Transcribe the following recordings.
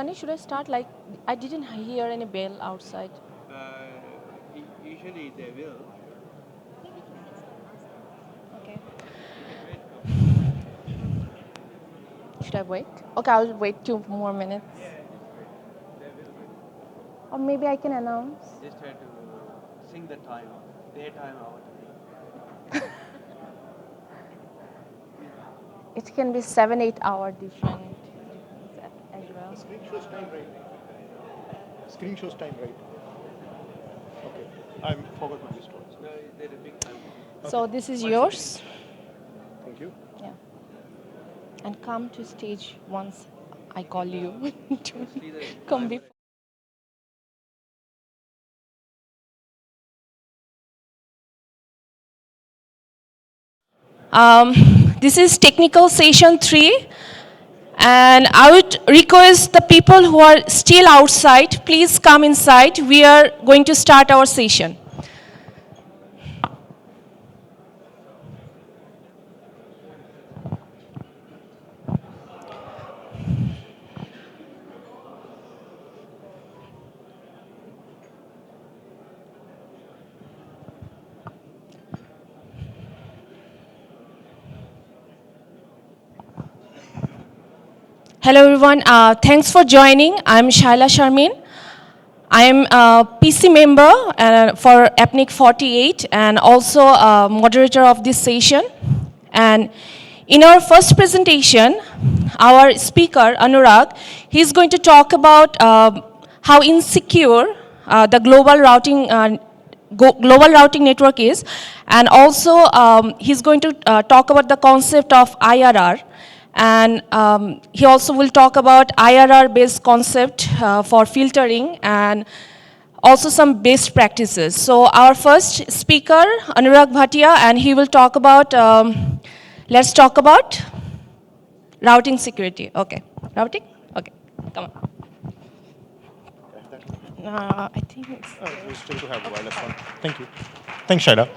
Sunny, should I start? Like, I didn't hear any bell outside. Usually they will. Okay. You can wait a couple. Should I wait? Okay, I'll wait 2 more minutes. Yeah, just wait. They will wait. Or maybe I can announce. Just have to sing the time, their time, our time. It can be 7-8 hour different as well. Screen shows time, right? Screen shows time, right? Okay. I forgot my wristwatch. No, there's a big time. So this is yours. Thank you. Yeah. And come to stage once I call you to See the come time. before. This is technical session 3, and I would request the people who are still outside, please come inside. We are going to start our session. Hello everyone, thanks for joining. I'm Shaila Sharmin. I am a PC member for APNIC48 and also a moderator of this session. And in our first presentation, our speaker, Anurag, he's going to talk about how insecure the global routing network is. And also, he's going to talk about the concept of IRR. And he also will talk about IRR-based concept for filtering and also some best practices. So our first speaker, Anurag Bhatia, and he will talk about, let's talk about routing security. Okay, routing? Okay, come on. I think it's... We still do have wireless one. Thank you. Thanks, Shaila.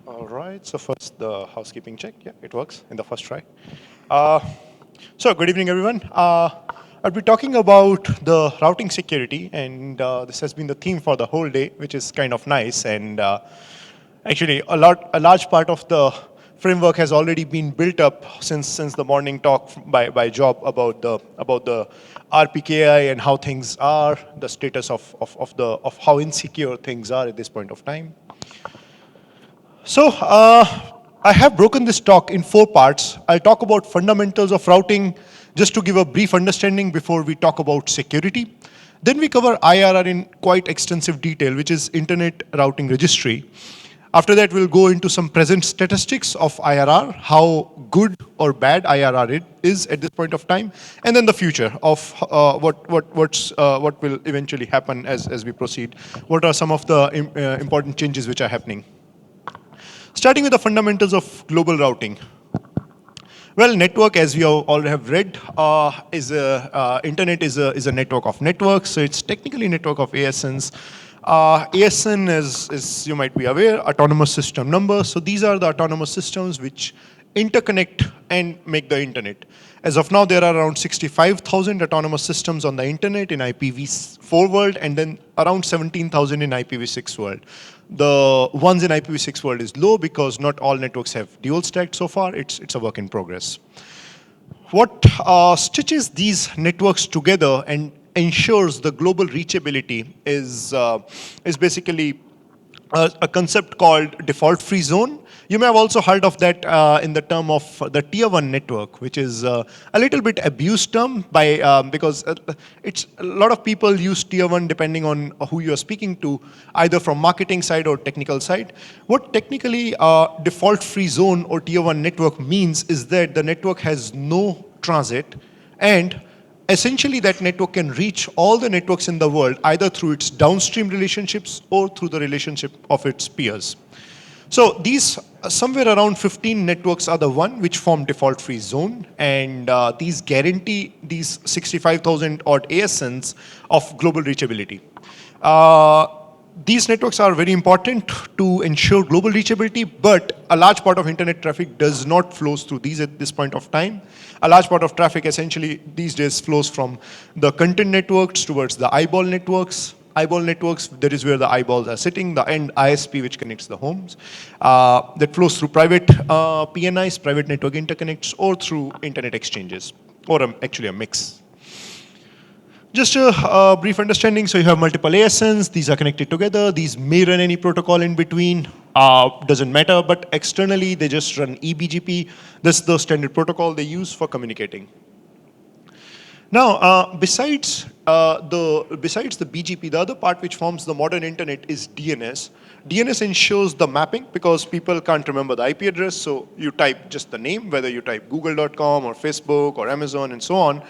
All right. So first, the housekeeping check. Yeah, it works in the first try. So good evening, everyone. I'll be talking about the routing security, and this has been the theme for the whole day, which is kind of nice. And actually, a large part of the framework has already been built up since the morning talk by Job about the RPKI and how things are, the status of how insecure things are at this point of time. So I have broken this talk in 4 parts. I'll talk about fundamentals of routing, just to give a brief understanding before we talk about security. Then we cover IRR in quite extensive detail, which is Internet Routing Registry. After that, we'll go into some present statistics of IRR, how good or bad IRR is at this point of time, and then the future of what will eventually happen as we proceed. What are some of the important changes which are happening? Starting with the fundamentals of global routing. Well, network, as we all have read, Internet is a network of networks. So it's technically a network of ASNs. ASN is, you might be aware, autonomous system number. So these are the autonomous systems which interconnect and make the internet. As of now, there are around 65,000 autonomous systems on the internet in IPv4 world, and then around 17,000 in IPv6 world. The ones in IPv6 world is low because not all networks have dual stacked so far. It's a work in progress. What stitches these networks together and ensures the global reachability is basically a concept called default free zone. You may have also heard of that in the term of the tier 1 network, which is a little bit abused term because it's a lot of people use tier 1 depending on who you are speaking to, either from marketing side or technical side. What technically default free zone or tier 1 network means is that the network has no transit, and essentially that network can reach all the networks in the world either through its downstream relationships or through the relationship of its peers. So these somewhere around 15 networks are the one which form default free zone, and these guarantee these 65,000 odd ASNs of global reachability. These networks are very important to ensure global reachability, but a large part of internet traffic does not flows through these at this point of time. A large part of traffic essentially these days flows from the content networks towards the eyeball networks. Eyeball networks, that is where the eyeballs are sitting, the end ISP which connects the homes. That flows through private PNIs, private network interconnects, or through internet exchanges, or actually a mix. Just a brief understanding, so you have multiple ASNs, these are connected together, these may run any protocol in between, doesn't matter, but externally they just run eBGP. This is the standard protocol they use for communicating. Now, besides the BGP, the other part which forms the modern internet is DNS. DNS ensures the mapping because people can't remember the IP address, so you type just the name, whether you type google.com or Facebook or Amazon and so on.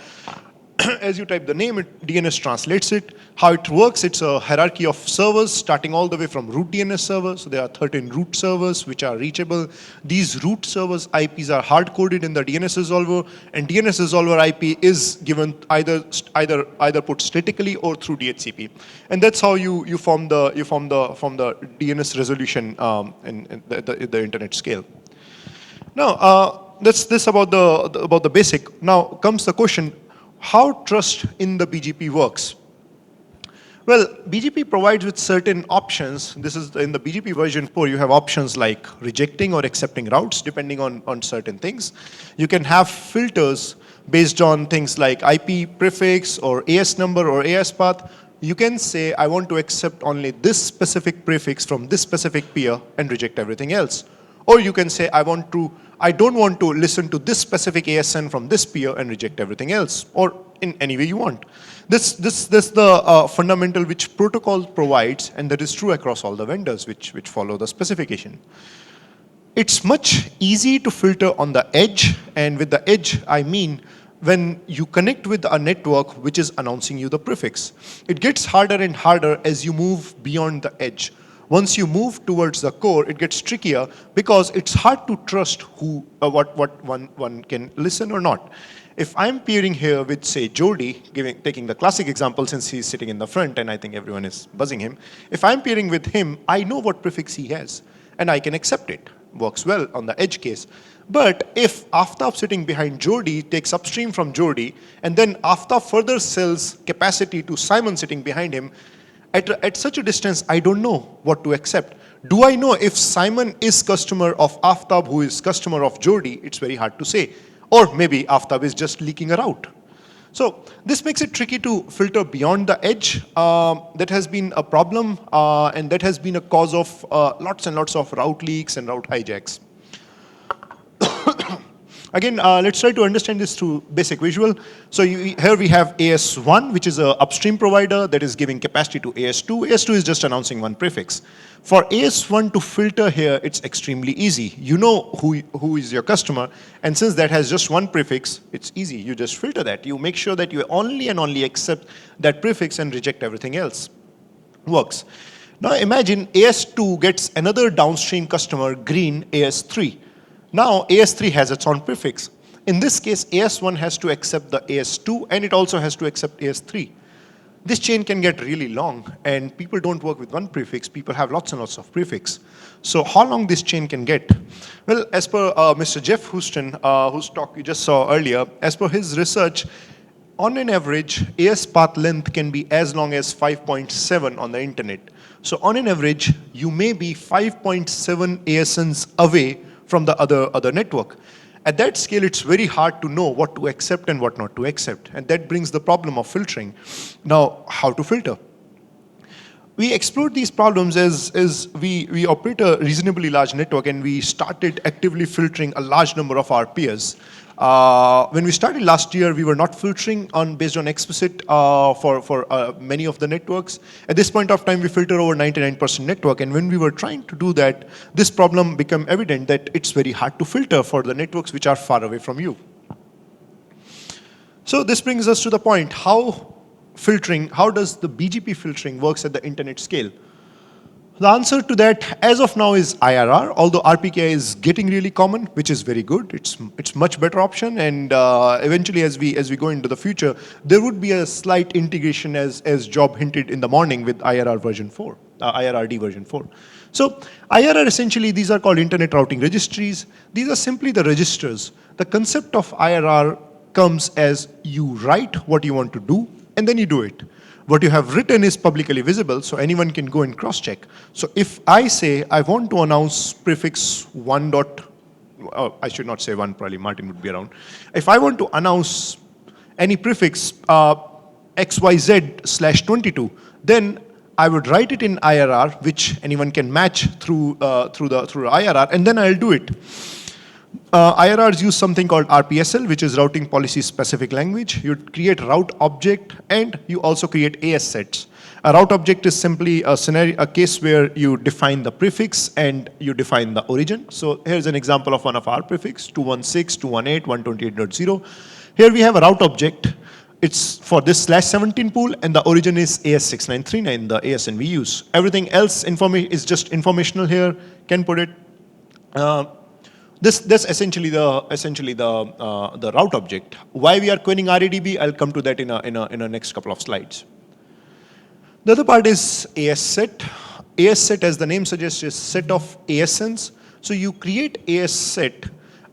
As you type the name, DNS translates it. How it works, it's a hierarchy of servers starting all the way from root DNS servers. So there are 13 root servers which are reachable. These root servers IPs are hard-coded in the DNS resolver, and DNS resolver IP is given either put statically or through DHCP. And that's how you form the DNS resolution in the internet scale. Now, that's this about the basic. Now comes the question, how trust in the BGP works? Well, BGP provides with certain options. This is in the BGP version 4, you have options like rejecting or accepting routes depending on certain things. You can have filters based on things like IP prefix or AS number or AS path. You can say, I want to accept only this specific prefix from this specific peer and reject everything else. Or you can say, I don't want to listen to this specific ASN from this peer and reject everything else, or in any way you want. This the fundamental which protocol provides, and that is true across all the vendors which follow the specification. It's much easy to filter on the edge, and with the edge I mean when you connect with a network which is announcing you the prefix. It gets harder and harder as you move beyond the edge. Once you move towards the core, it gets trickier because it's hard to trust what one can listen or not. If I'm peering here with, say, Jody, taking the classic example since he's sitting in the front and I think everyone is buzzing him. If I'm peering with him, I know what prefix he has and I can accept it. Works well on the edge case. But if Aftab sitting behind Jody takes upstream from Jody and then Aftab further sells capacity to Simon sitting behind him, at such a distance, I don't know what to accept. Do I know if Simon is customer of Aftab who is customer of Jody? It's very hard to say. Or maybe Aftab is just leaking a route. So this makes it tricky to filter beyond the edge. That has been a problem, and that has been a cause of lots and lots of route leaks and route hijacks. Again, let's try to understand this through basic visual. So here we have AS1, which is an upstream provider that is giving capacity to AS2. AS2 is just announcing one prefix. For AS1 to filter here, it's extremely easy. You know who is your customer, and since that has just one prefix, it's easy. You just filter that. You make sure that you only and only accept that prefix and reject everything else. Works. Now imagine AS2 gets another downstream customer, green AS3. Now AS3 has its own prefix. In this case, AS1 has to accept the AS2 and it also has to accept AS3. This chain can get really long and people don't work with one prefix, people have lots and lots of prefix. So how long this chain can get? Well, as per Mr. Jeff Houston, whose talk you just saw earlier, as per his research, on an average, AS path length can be as long as 5.7 on the internet. So on an average, you may be 5.7 ASNs away from the other network. At that scale, it's very hard to know what to accept and what not to accept. And that brings the problem of filtering. Now, how to filter? We explored these problems as we operate a reasonably large network and we started actively filtering a large number of our peers. When we started last year, we were not filtering based on explicit for many of the networks. At this point of time, we filter over 99% network. And when we were trying to do that, this problem became evident that it's very hard to filter for the networks which are far away from you. So this brings us to the point, how does the BGP filtering works at the internet scale? The answer to that, as of now, is IRR, although RPKI is getting really common, which is very good. It's much better option, and eventually, as we go into the future, there would be a slight integration, as Job hinted in the morning, with IRR version 4. IRRD version 4. So IRR essentially, these are called internet routing registries. These are simply the registers. The concept of IRR comes as you write what you want to do and then you do it. What you have written is publicly visible, so anyone can go and cross-check. So if I say I want to announce prefix 1 dot, I should not say 1, probably Martin would be around. If I want to announce any prefix XYZ/22, then I would write it in IRR, which anyone can match through IRR, and then I'll do it. IRRs use something called RPSL, which is Routing Policy Specific Language. You create route object, and you also create AS sets. A route object is simply a case where you define the prefix and you define the origin. So here's an example of one of our prefix, 216, 218, 128.0. Here we have a route object. It's for this /17 pool, and the origin is AS6939, the ASN we use. Everything else is just informational here. Can put it. This essentially the route object. Why we are querying RADB? I'll come to that in a next couple of slides. The other part is AS set. AS set, as the name suggests, is set of ASNs. So you create AS set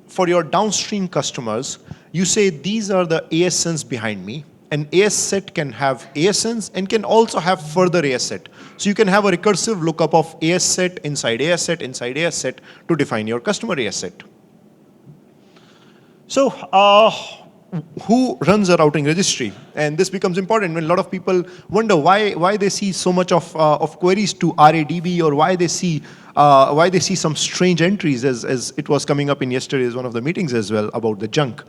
for your downstream customers. You say these are the ASNs behind me. An AS set can have ASNs and can also have further AS set. So you can have a recursive lookup of AS set inside AS set inside AS set to define your customer AS set. So who runs a routing registry? And this becomes important when a lot of people wonder why they see so much of queries to RADB, or why they see some strange entries, as it was coming up in yesterday's one of the meetings as well about the junk.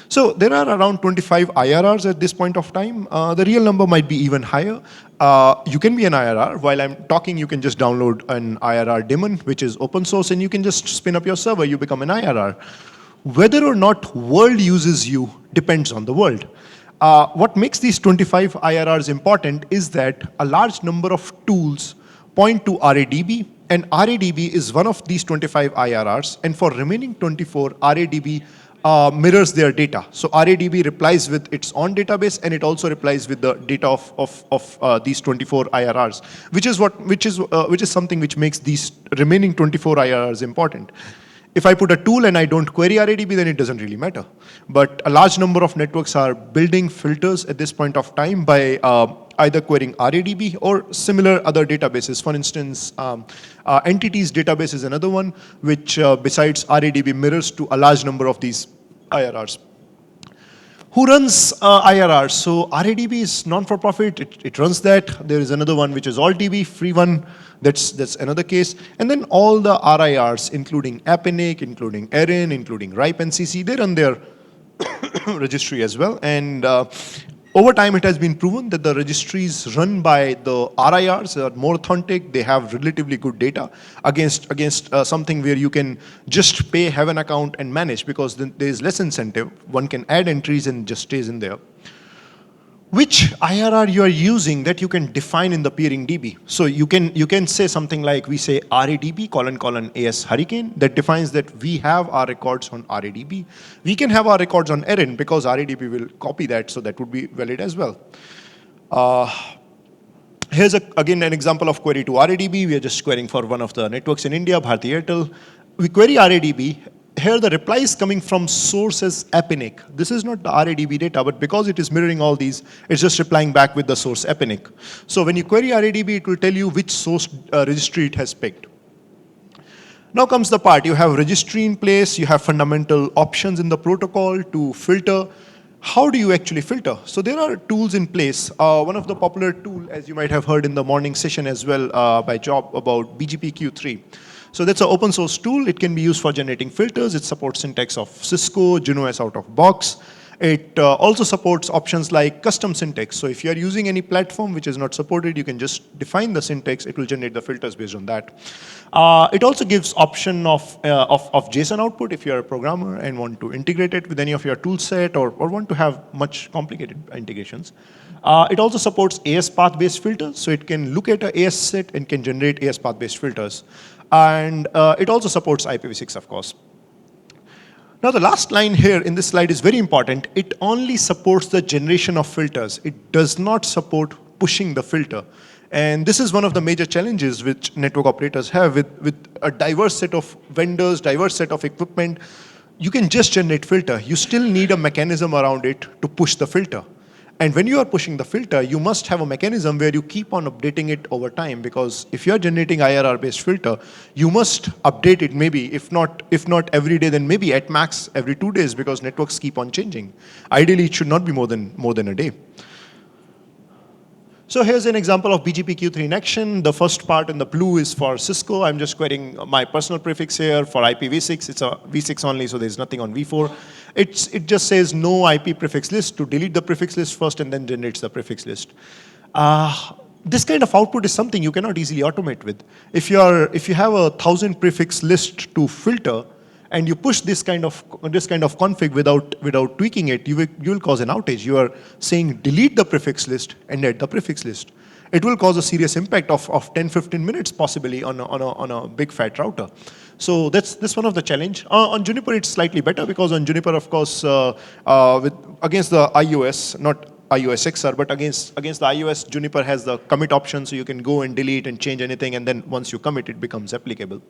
So there are around 25 IRRs at this point of time. The real number might be even higher. You can be an IRR. While I'm talking, you can just download an IRR daemon, which is open source, and you can just spin up your server. You become an IRR. Whether or not world uses you depends on the world. What makes these 25 IRRs important is that a large number of tools point to RADB, and RADB is one of these 25 IRRs, and for remaining 24, RADB mirrors their data. So RADB replies with its own database, and it also replies with the data of these 24 IRRs, which is something which makes these remaining 24 IRRs important. If I put a tool and I don't query RADB, then it doesn't really matter. But a large number of networks are building filters at this point of time by either querying RADB or similar other databases. For instance, entities database is another one, which besides RADB mirrors to a large number of these IRRs. Who runs IRRs? So RADB is non-for-profit, it runs that. There is another one which is AllDB, free one, that's another case. And then all the RIRs, including APNIC, including ERIN, including RIPE and CC, they run their registry as well. And over time, it has been proven that the registries run by the RIRs are more authentic. They have relatively good data against something where you can just pay, have an account, and manage, because then there is less incentive. One can add entries and just stays in there. Which IRR you are using, that you can define in the peering DB. So you can say something like, we say RADB : AS Hurricane. That defines that we have our records on RADB. We can have our records on ERIN, because RADB will copy that, so that would be valid as well. Here's again an example of query to RADB. We are just querying for one of the networks in India, Bharti Airtel. We query RADB. Here the reply is coming from source as APNIC. This is not the RADB data, but because it is mirroring all these, it's just replying back with the source APNIC. So when you query RADB, it will tell you which source registry it has picked. Now comes the part. You have registry in place, you have fundamental options in the protocol to filter. How do you actually filter? So there are tools in place. One of the popular tool, as you might have heard in the morning session as well by Job, about BGPQ3. So that's an open source tool. It can be used for generating filters. It supports syntax of Cisco, Juno as out of box. It also supports options like custom syntax. So if you are using any platform which is not supported, you can just define the syntax. It will generate the filters based on that. It also gives option of JSON output if you are a programmer and want to integrate it with any of your tool set, or want to have much complicated integrations. It also supports AS path-based filters. So it can look at an AS set and can generate AS path-based filters. And it also supports IPv6, of course. Now the last line here in this slide is very important. It only supports the generation of filters. It does not support pushing the filter. And this is one of the major challenges which network operators have with a diverse set of vendors, diverse set of equipment. You can just generate filter. You still need a mechanism around it to push the filter. And when you are pushing the filter, you must have a mechanism where you keep on updating it over time, because if you are generating IRR-based filter, you must update it maybe, if not every day, then maybe at max every 2 days, because networks keep on changing. Ideally, it should not be more than a day. So here's an example of BGP-Q3 in action. The first part in the blue is for Cisco. I'm just querying my personal prefix here. For IPv6, it's a v6 only, so there's nothing on v4. It just says no IP prefix list to delete the prefix list first and then generates the prefix list. This kind of output is something you cannot easily automate with. If you have 1,000 prefix list to filter, and you push this kind of config without tweaking it, you will cause an outage. You are saying delete the prefix list and add the prefix list. It will cause a serious impact of 10-15 minutes possibly on a big fat router. So that's one of the challenge. On Juniper, it's slightly better, because on Juniper, of course, against the iOS, not iOS XR, but against the iOS, Juniper has the commit option, so you can go and delete and change anything, and then once you commit, it becomes applicable.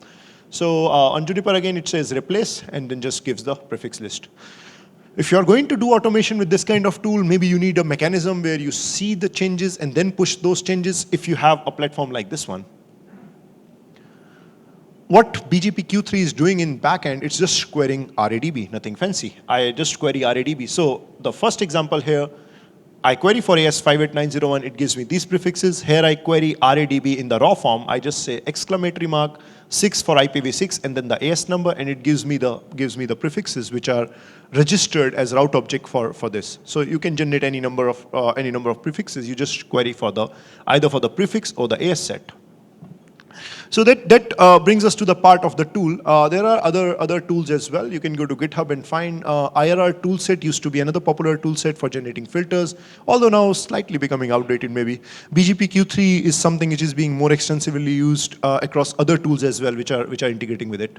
So on Juniper, again, it says replace, and then just gives the prefix list. If you're going to do automation with this kind of tool, maybe you need a mechanism where you see the changes and then push those changes if you have a platform like this one. What BGP-Q3 is doing in backend, it's just querying RADB, nothing fancy. I just query RADB. So the first example here, I query for AS58901, it gives me these prefixes. Here I query RADB in the raw form. I just say ! 6 for IPv6 and then the AS number, and it gives me the prefixes which are registered as route object for this. So you can generate any number of prefixes. You just query for either for the prefix or the AS set. So that brings us to the part of the tool. There are other tools as well. You can go to GitHub and find IRR toolset used to be another popular toolset for generating filters, although now slightly becoming outdated maybe. BGP-Q3 is something which is being more extensively used across other tools as well, which are integrating with it.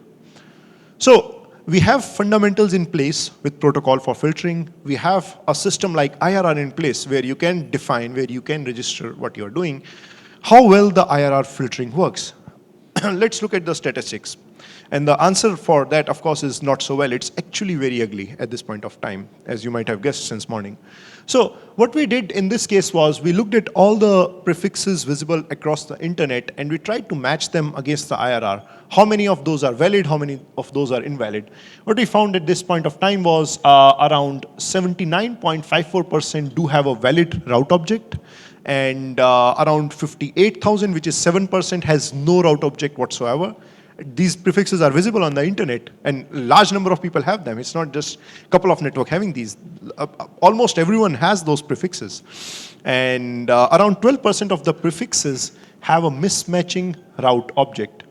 So we have fundamentals in place with protocol for filtering. We have a system like IRR in place where you can define, where you can register what you're doing. How well the IRR filtering works. Let's look at the statistics. And the answer for that, of course, is not so well. It's actually very ugly at this point of time, as you might have guessed since morning. So what we did in this case was we looked at all the prefixes visible across the internet, and we tried to match them against the IRR. How many of those are valid? How many of those are invalid? What we found at this point of time was around 79.54% do have a valid route object, and around 58,000, which is 7%, has no route object whatsoever. These prefixes are visible on the internet, and a large number of people have them. It's not just a couple of networks having these. Almost everyone has those prefixes. And around 12% of the prefixes have a mismatching route object.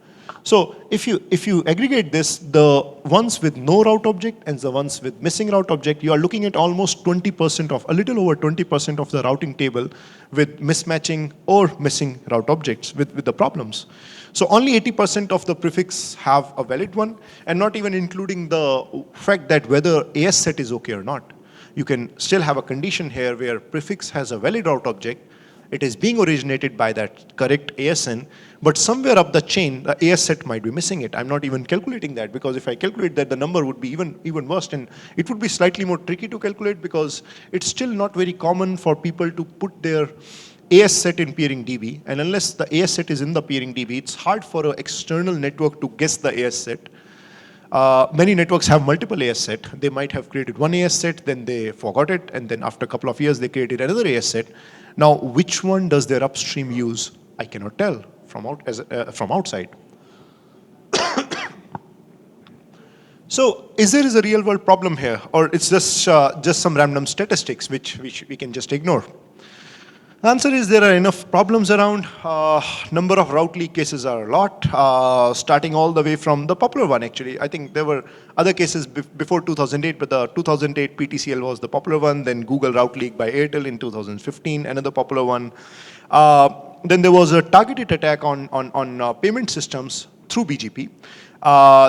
So if you aggregate this, the ones with no route object and the ones with missing route object, you are looking at almost 20% of, a little over 20% of the routing table with mismatching or missing route objects with the problems. So only 80% of the prefix have a valid one, and not even including the fact that whether AS set is okay or not. You can still have a condition here where prefix has a valid route object. It is being originated by that correct ASN, but somewhere up the chain, the AS set might be missing it. I'm not even calculating that, because if I calculate that, the number would be even worse, and it would be slightly more tricky to calculate, because it's still not very common for people to put their AS set in peering DB, and unless the AS set is in the peering DB, it's hard for an external network to guess the AS set. Many networks have multiple AS set. They might have created one AS set, then they forgot it, and then after a couple of years, they created another AS set. Now, which one does their upstream use? I cannot tell from outside. So, is there a real world problem here, or it's just some random statistics which we can just ignore? The answer is there are enough problems around. Number of route leak cases are a lot, starting all the way from the popular one actually. I think there were other cases before 2008, but the 2008 PTCL was the popular one. Then Google route leak by Airtel in 2015, another popular one. Then there was a targeted attack on payment systems through BGP.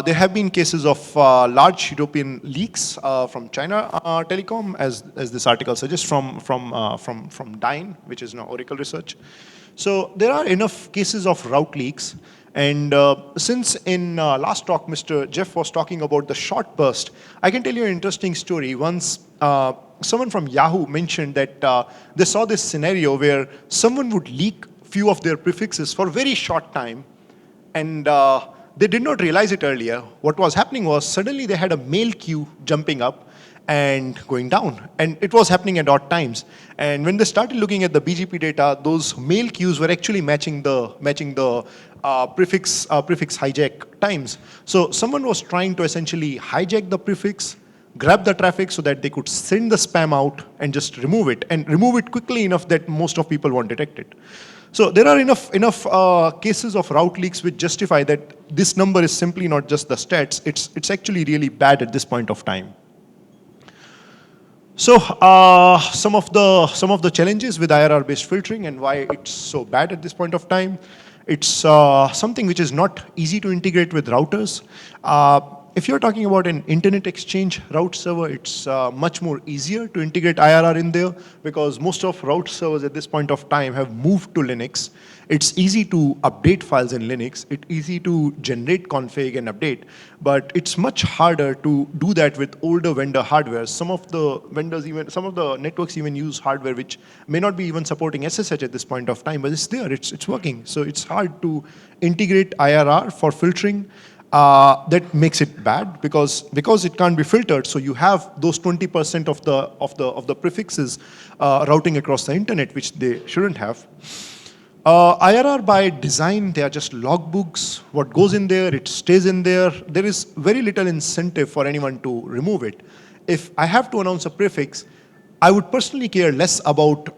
There have been cases of large European leaks from China Telecom, as this article suggests, from Dyn, which is now Oracle Research. So there are enough cases of route leaks. And since in last talk, Mr. Jeff was talking about the short burst, I can tell you an interesting story. Once someone from Yahoo mentioned that they saw this scenario where someone would leak few of their prefixes for a very short time, and they did not realize it earlier. What was happening was suddenly they had a mail queue jumping up and going down, and it was happening at odd times. And when they started looking at the BGP data, those mail queues were actually matching the prefix hijack times. So someone was trying to essentially hijack the prefix, grab the traffic so that they could send the spam out and just remove it, and remove it quickly enough that most of people won't detect it. So there are enough cases of route leaks which justify that this number is simply not just the stats, it's actually really bad at this point of time. So some of the challenges with IRR-based filtering and why it's so bad at this point of time. It's something which is not easy to integrate with routers. If you're talking about an internet exchange route server, it's much more easier to integrate IRR in there because most of route servers at this point of time have moved to Linux. It's easy to update files in Linux. It's easy to generate config and update, but it's much harder to do that with older vendor hardware. Some of the vendors some of the networks even use hardware which may not be even supporting SSH at this point of time, but it's there, it's working. So it's hard to integrate IRR for filtering. That makes it bad because it can't be filtered. So you have those 20% of the prefixes routing across the internet, which they shouldn't have. IRR by design, they are just logbooks. What goes in there, it stays in there. There is very little incentive for anyone to remove it. If I have to announce a prefix, I would personally care less about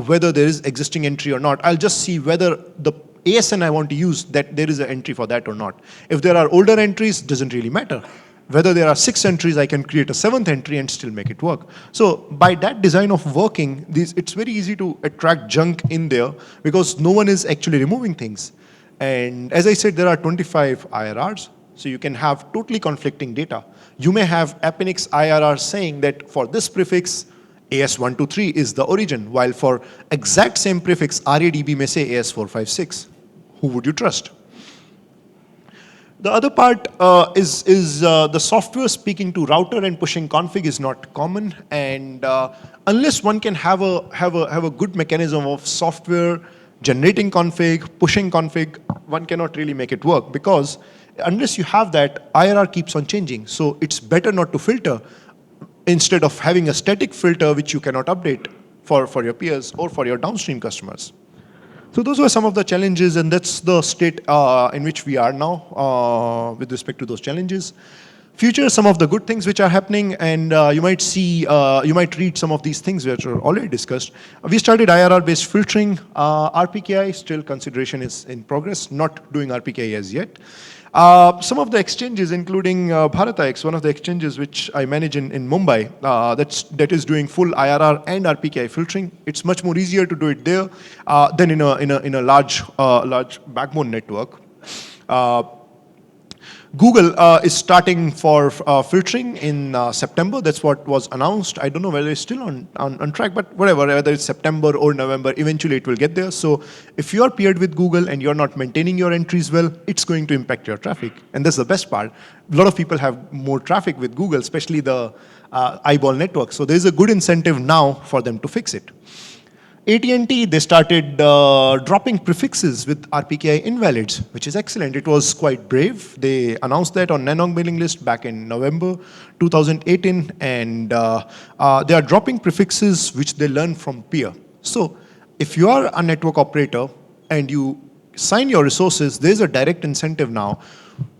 whether there is existing entry or not. I'll just see whether the ASN I want to use, that there is an entry for that or not. If there are older entries, doesn't really matter. Whether there are 6 entries, I can create a 7th entry and still make it work. So by that design of working, it's very easy to attract junk in there because no one is actually removing things. And as I said, there are 25 IRRs, so you can have totally conflicting data. You may have APNIC's IRR saying that for this prefix, AS123 is the origin, while for exact same prefix, RADB may say AS456. Who would you trust? The other part is the software speaking to router and pushing config is not common, and unless one can have a good mechanism of software generating config, pushing config, one cannot really make it work because unless you have that, IRR keeps on changing. So it's better not to filter, instead of having a static filter which you cannot update for your peers or for your downstream customers. So those were some of the challenges, and that's the state in which we are now with respect to those challenges. Future, some of the good things which are happening, and you might see, you might read some of these things which are already discussed. We started IRR-based filtering. RPKI, still consideration is in progress, not doing RPKI as yet. Some of the exchanges, including BharatX, one of the exchanges which I manage in Mumbai, that is doing full IRR and RPKI filtering. It's much more easier to do it there than in a large backbone network. Google is starting for filtering in September. That's what was announced. I don't know whether it's still on track, but whatever, whether it's September or November, eventually it will get there. So if you're paired with Google and you're not maintaining your entries well, it's going to impact your traffic. And that's the best part. A lot of people have more traffic with Google, especially the eyeball network. So there's a good incentive now for them to fix it. AT&T, they started dropping prefixes with RPKI invalids, which is excellent. It was quite brave. They announced that on Nanong mailing list back in November 2018, and they are dropping prefixes which they learn from peer. So if you are a network operator and you sign your resources, there's a direct incentive now.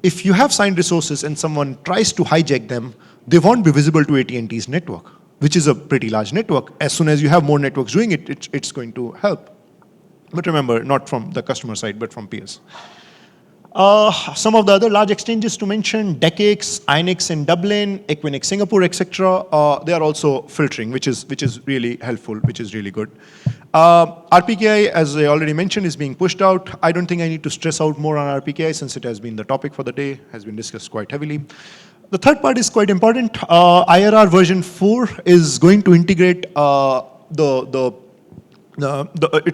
If you have signed resources and someone tries to hijack them, they won't be visible to AT&T's network, which is a pretty large network. As soon as you have more networks doing it, it's going to help. But remember, not from the customer side, but from peers. Some of the other large exchanges to mention, Decax, INX in Dublin, Equinix Singapore, etc. They are also filtering, which is really helpful, which is really good. RPKI, as I already mentioned, is being pushed out. I don't think I need to stress out more on RPKI since it has been the topic for the day, has been discussed quite heavily. The third part is quite important. IRR version 4 is going to integrate it's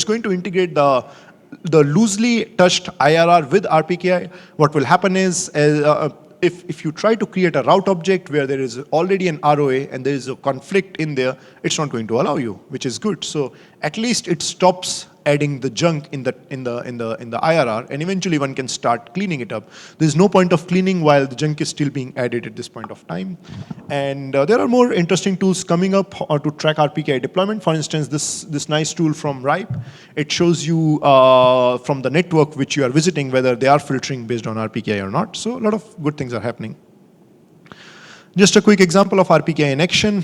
going to integrate the the loosely touched IRR with RPKI, what will happen is, if you try to create a route object where there is already an ROA and there is a conflict in there, it's not going to allow you, which is good. So at least it stops adding the junk in the IRR, and eventually one can start cleaning it up. There's no point of cleaning while the junk is still being added at this point of time. And there are more interesting tools coming up to track RPKI deployment. For instance, this nice tool from Ripe, it shows you from the network which you are visiting whether they are filtering based on RPKI or not. So a lot of good things are happening. Just a quick example of RPKI in action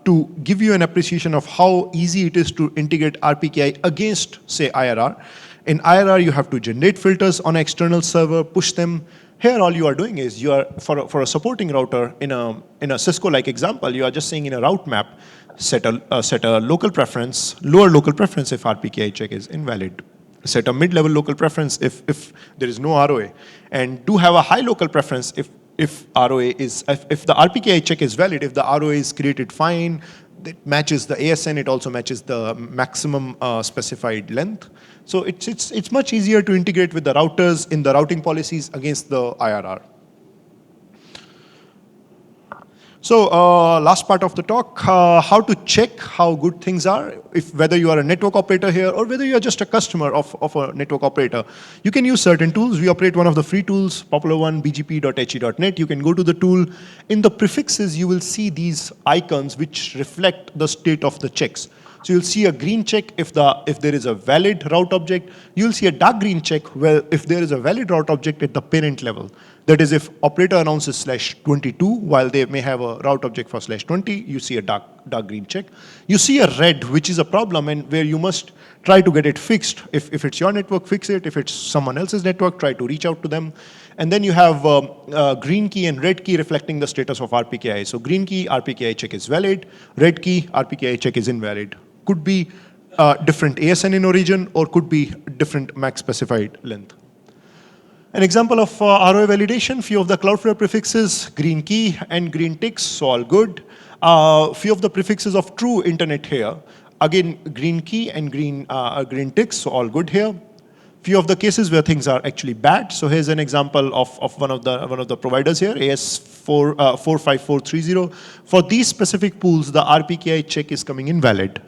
to give you an appreciation of how easy it is to integrate RPKI against, say, IRR. In IRR, you have to generate filters on an external server, push them. Here, all you are doing is you are, for a supporting router in a Cisco-like example, you are just saying in a route map, set a local preference, lower local preference if RPKI check is invalid. Set a mid-level local preference if there is no ROA, and do have a high local preference if the RPKI check is valid, if the ROA is created fine, it matches the ASN, it also matches the maximum specified length. So it's much easier to integrate with the routers in the routing policies against the IRR. So last part of the talk, how to check how good things are, whether you are a network operator here or whether you are just a customer of a network operator. You can use certain tools. We operate one of the free tools, popular one, bgp.he.net. You can go to the tool. In the prefixes, you will see these icons which reflect the state of the checks. So you'll see a green check if there is a valid route object. You'll see a dark green check if there is a valid route object at the parent level. That is, if operator announces /22 while they may have a route object for /20, you see a dark green check. You see a red, which is a problem and where you must try to get it fixed. If it's your network, fix it. If it's someone else's network, try to reach out to them. And then you have green key and red key reflecting the status of RPKI. So green key, RPKI check is valid. Red key, RPKI check is invalid. Could be different ASN in origin or could be different max specified length. An example of ROA validation, few of the Cloudflare prefixes, green key and green ticks, so all good. Few of the prefixes of true internet here, again green key and green ticks, so all good here. Few of the cases where things are actually bad. So here's an example of one of the providers here, AS45430. For these specific pools, the RPKI check is coming invalid.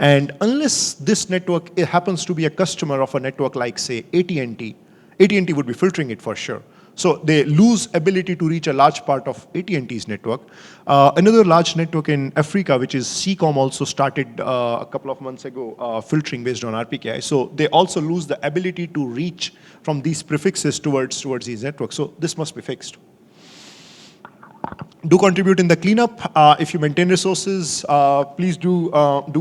And unless this network happens to be a customer of a network like, say, AT&T would be filtering it for sure. So they lose ability to reach a large part of AT&T's network. Another large network in Africa, which is CCOM, also started a couple of months ago filtering based on RPKI. So they also lose the ability to reach from these prefixes towards these networks. So this must be fixed. Do contribute in the cleanup. If you maintain resources, please do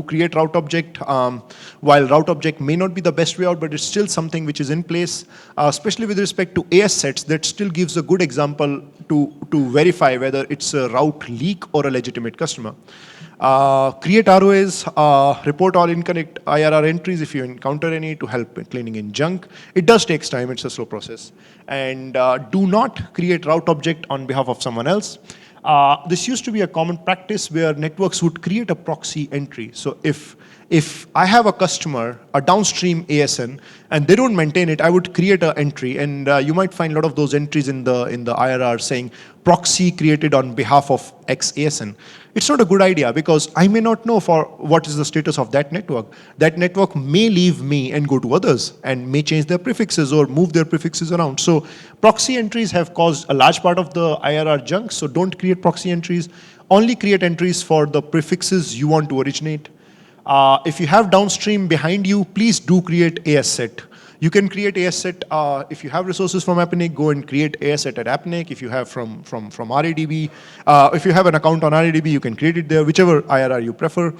create route object. While route object may not be the best way out, but it's still something which is in place, especially with respect to AS sets, that still gives a good example to verify whether it's a route leak or a legitimate customer. Create ROAs, report all incorrect IRR entries if you encounter any to help in cleaning in junk. It does take time, it's a slow process. And do not create route object on behalf of someone else. This used to be a common practice where networks would create a proxy entry. So if I have a customer, a downstream ASN, and they don't maintain it, I would create an entry, and you might find a lot of those entries in the IRR saying proxy created on behalf of X ASN. It's not a good idea because I may not know for what is the status of that network. That network may leave me and go to others and may change their prefixes or move their prefixes around. So proxy entries have caused a large part of the IRR junk, so don't create proxy entries. Only create entries for the prefixes you want to originate. If you have downstream behind you, please do create AS set. You can create AS set if you have resources from APNIC, go and create AS set at APNIC. If you have from RADB, if you have an account on RADB, you can create it there, whichever IRR you prefer.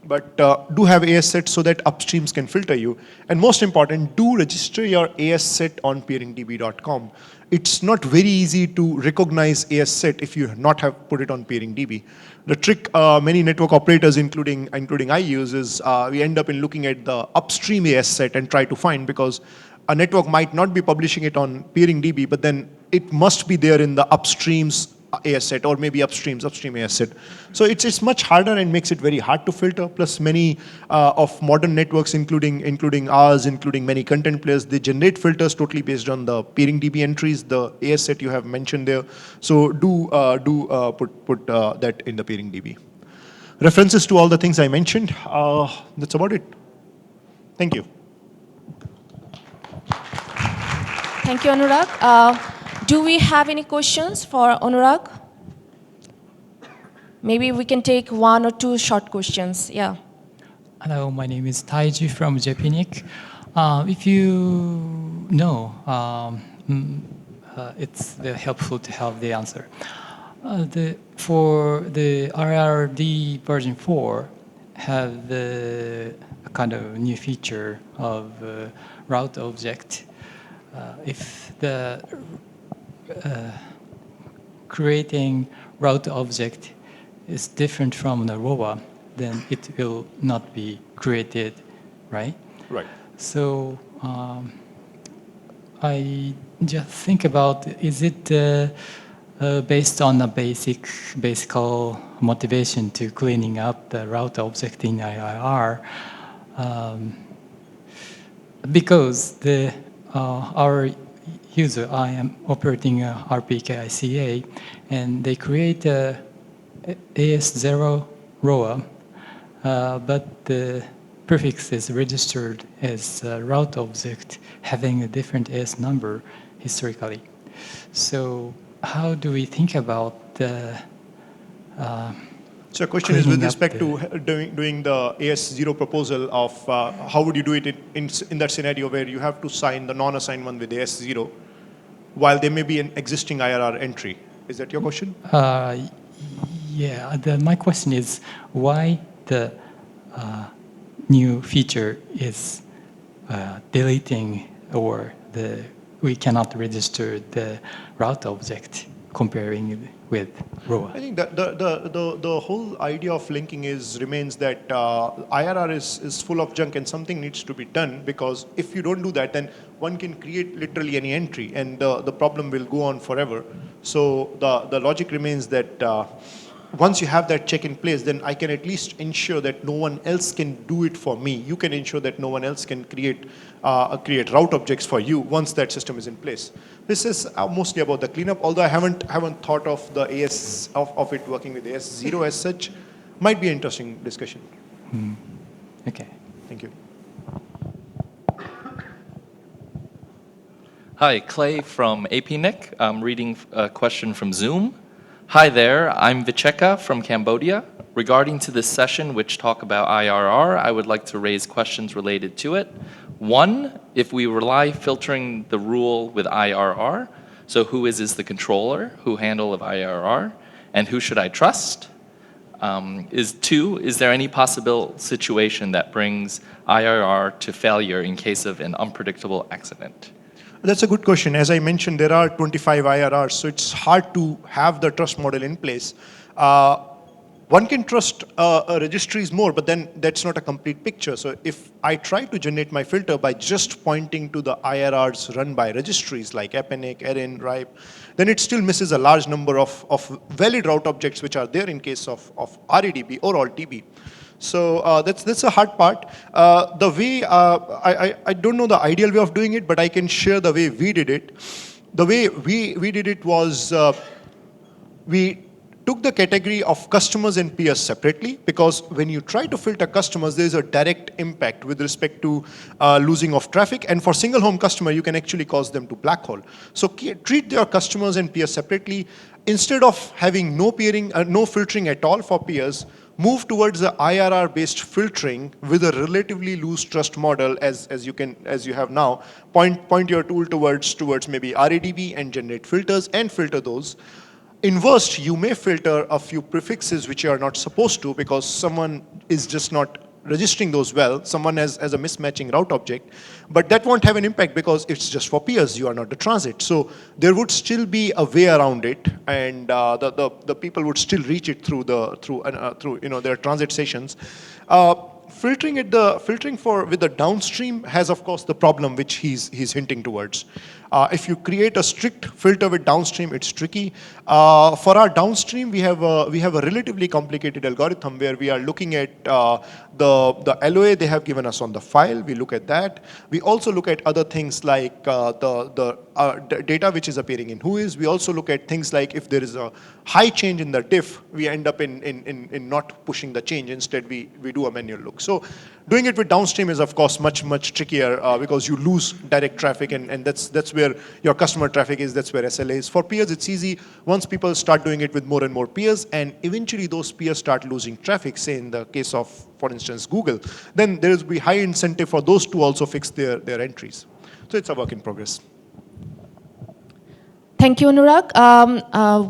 But do have AS set so that upstreams can filter you. And most important, do register your AS set on peeringdb.com. It's not very easy to recognize AS set if you not have put it on peeringdb. The trick many network operators, including I use, is we end up in looking at the upstream AS set and try to find, because a network might not be publishing it on peeringdb, but then it must be there in the upstream's AS set, or maybe upstream AS set. So it's much harder and makes it very hard to filter. Plus, many of modern networks, including ours, including many content players, they generate filters totally based on the peering DB entries, the AS set you have mentioned there. So do put that in the peering DB. References to all the things I mentioned. That's about it. Thank you. Thank you, Anurag. Do we have any questions for Anurag? Maybe we can take 1 or 2 short questions. Yeah. Hello, my name is Taiji from APNIC. If you know, it's very helpful to have the answer. For the RRD version 4, have the kind of new feature of route object. If the creating route object is different from the ROA, then it will not be created, right? Right. So I just think about, is it based on a basic motivation to cleaning up the route object in IIR? Because our user, I am operating a RPKICA, and they create a AS0 ROA, but the prefix is registered as a route object having a different AS number historically. So how do we think about the So question is with respect to doing the AS0 proposal of how would you do it in that scenario where you have to sign the non-assigned one with AS0 while there may be an existing IRR entry. Is that your question? Yeah, my question is why the new feature is deleting or we cannot register the route object comparing with ROA. I think that the whole idea of linking remains that IRR is full of junk and something needs to be done, because if you don't do that, then one can create literally any entry and the problem will go on forever. So the logic remains that once you have that check in place, then I can at least ensure that no one else can do it for me. You can ensure that no one else can create route objects for you once that system is in place. This is mostly about the cleanup, although I haven't thought of the AS of it working with AS0 as such. Might be an interesting discussion. Okay. Thank you. Hi, Clay from APNIC. I'm reading a question from Zoom. Hi there, I'm Vicheka from Cambodia. Regarding to this session, which talk about IRR, I would like to raise questions related to it. One, if we rely filtering the rule with IRR, so who is the controller, who handle of IRR, and who should I trust? Two, is there any possible situation that brings IRR to failure in case of an unpredictable accident? That's a good question. As I mentioned, there are 25 IRRs, so it's hard to have the trust model in place. One can trust registries more, but then that's not a complete picture. So if I try to generate my filter by just pointing to the IRRs run by registries like APNIC, ERIN, RIPE, then it still misses a large number of valid route objects which are there in case of REDB or ALTB. So that's a hard part. The way, I don't know the ideal way of doing it, but I can share the way we did it. The way we did it was we took the category of customers and peers separately, because when you try to filter customers, there is a direct impact with respect to losing of traffic. And for single home customer, you can actually cause them to black hole. So treat your customers and peers separately. Instead of having no peering, no filtering at all for peers, move towards the IRR-based filtering with a relatively loose trust model, as you have now. Point your tool towards maybe RADB and generate filters and filter those. Inverse, you may filter a few prefixes which you are not supposed to because someone is just not registering those well. Someone has a mismatching route object, but that won't have an impact because it's just for peers. You are not the transit. So there would still be a way around it, and the people would still reach it through their transit sessions. filtering for with the downstream has, of course, the problem which he's hinting towards. If you create a strict filter with downstream, it's tricky. For our downstream, we have a relatively complicated algorithm where we are looking at the LOA they have given us on the file. We look at that. We also look at other things like the data which is appearing in Whois. We also look at things like if there is a high change in the diff, we end up in not pushing the change. Instead, we do a manual look. So doing it with downstream is, of course, much trickier because you lose direct traffic, and that's where your customer traffic is, that's where SLA is. For peers, it's easy. Once people start doing it with more and more peers, and eventually those peers start losing traffic, say in the case of, for instance, Google, then there will be high incentive for those to also fix their entries. So it's a work in progress. Thank you, Anurag.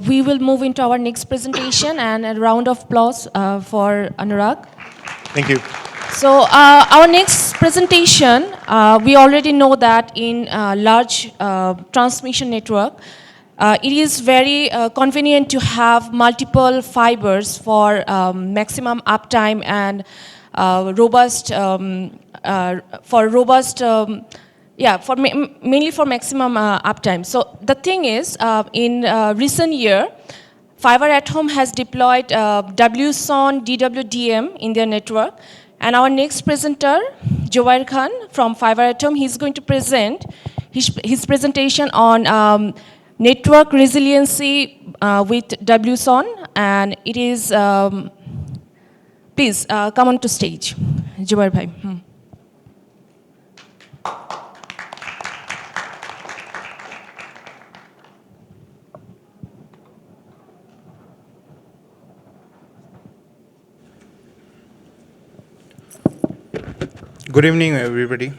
We will move into our next presentation, and a round of applause for Anurag. Thank you. So our next presentation, we already know that in large transmission network, it is very convenient to have multiple fibers for maximum uptime and mainly for maximum uptime. So the thing is, in recent year, Fiber at Home has deployed WSON DWDM in their network. And our next presenter, Jowair Khan from Fiber at Home, he's going to present his presentation on network resiliency with WSON. And it is, please come on to stage, Jowair bhai. Good evening, everybody.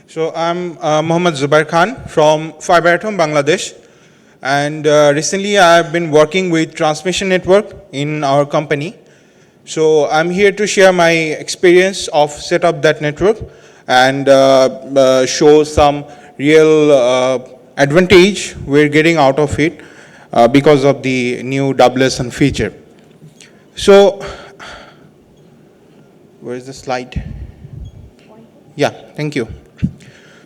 So I'm Mohammad Zubair Khan from Fiber at Home, Bangladesh. And recently I've been working with transmission network in our company. So I'm here to share my experience of set up that network and show some real advantage we're getting out of it because of the new WSN feature. So, where is the slide? Yeah, thank you.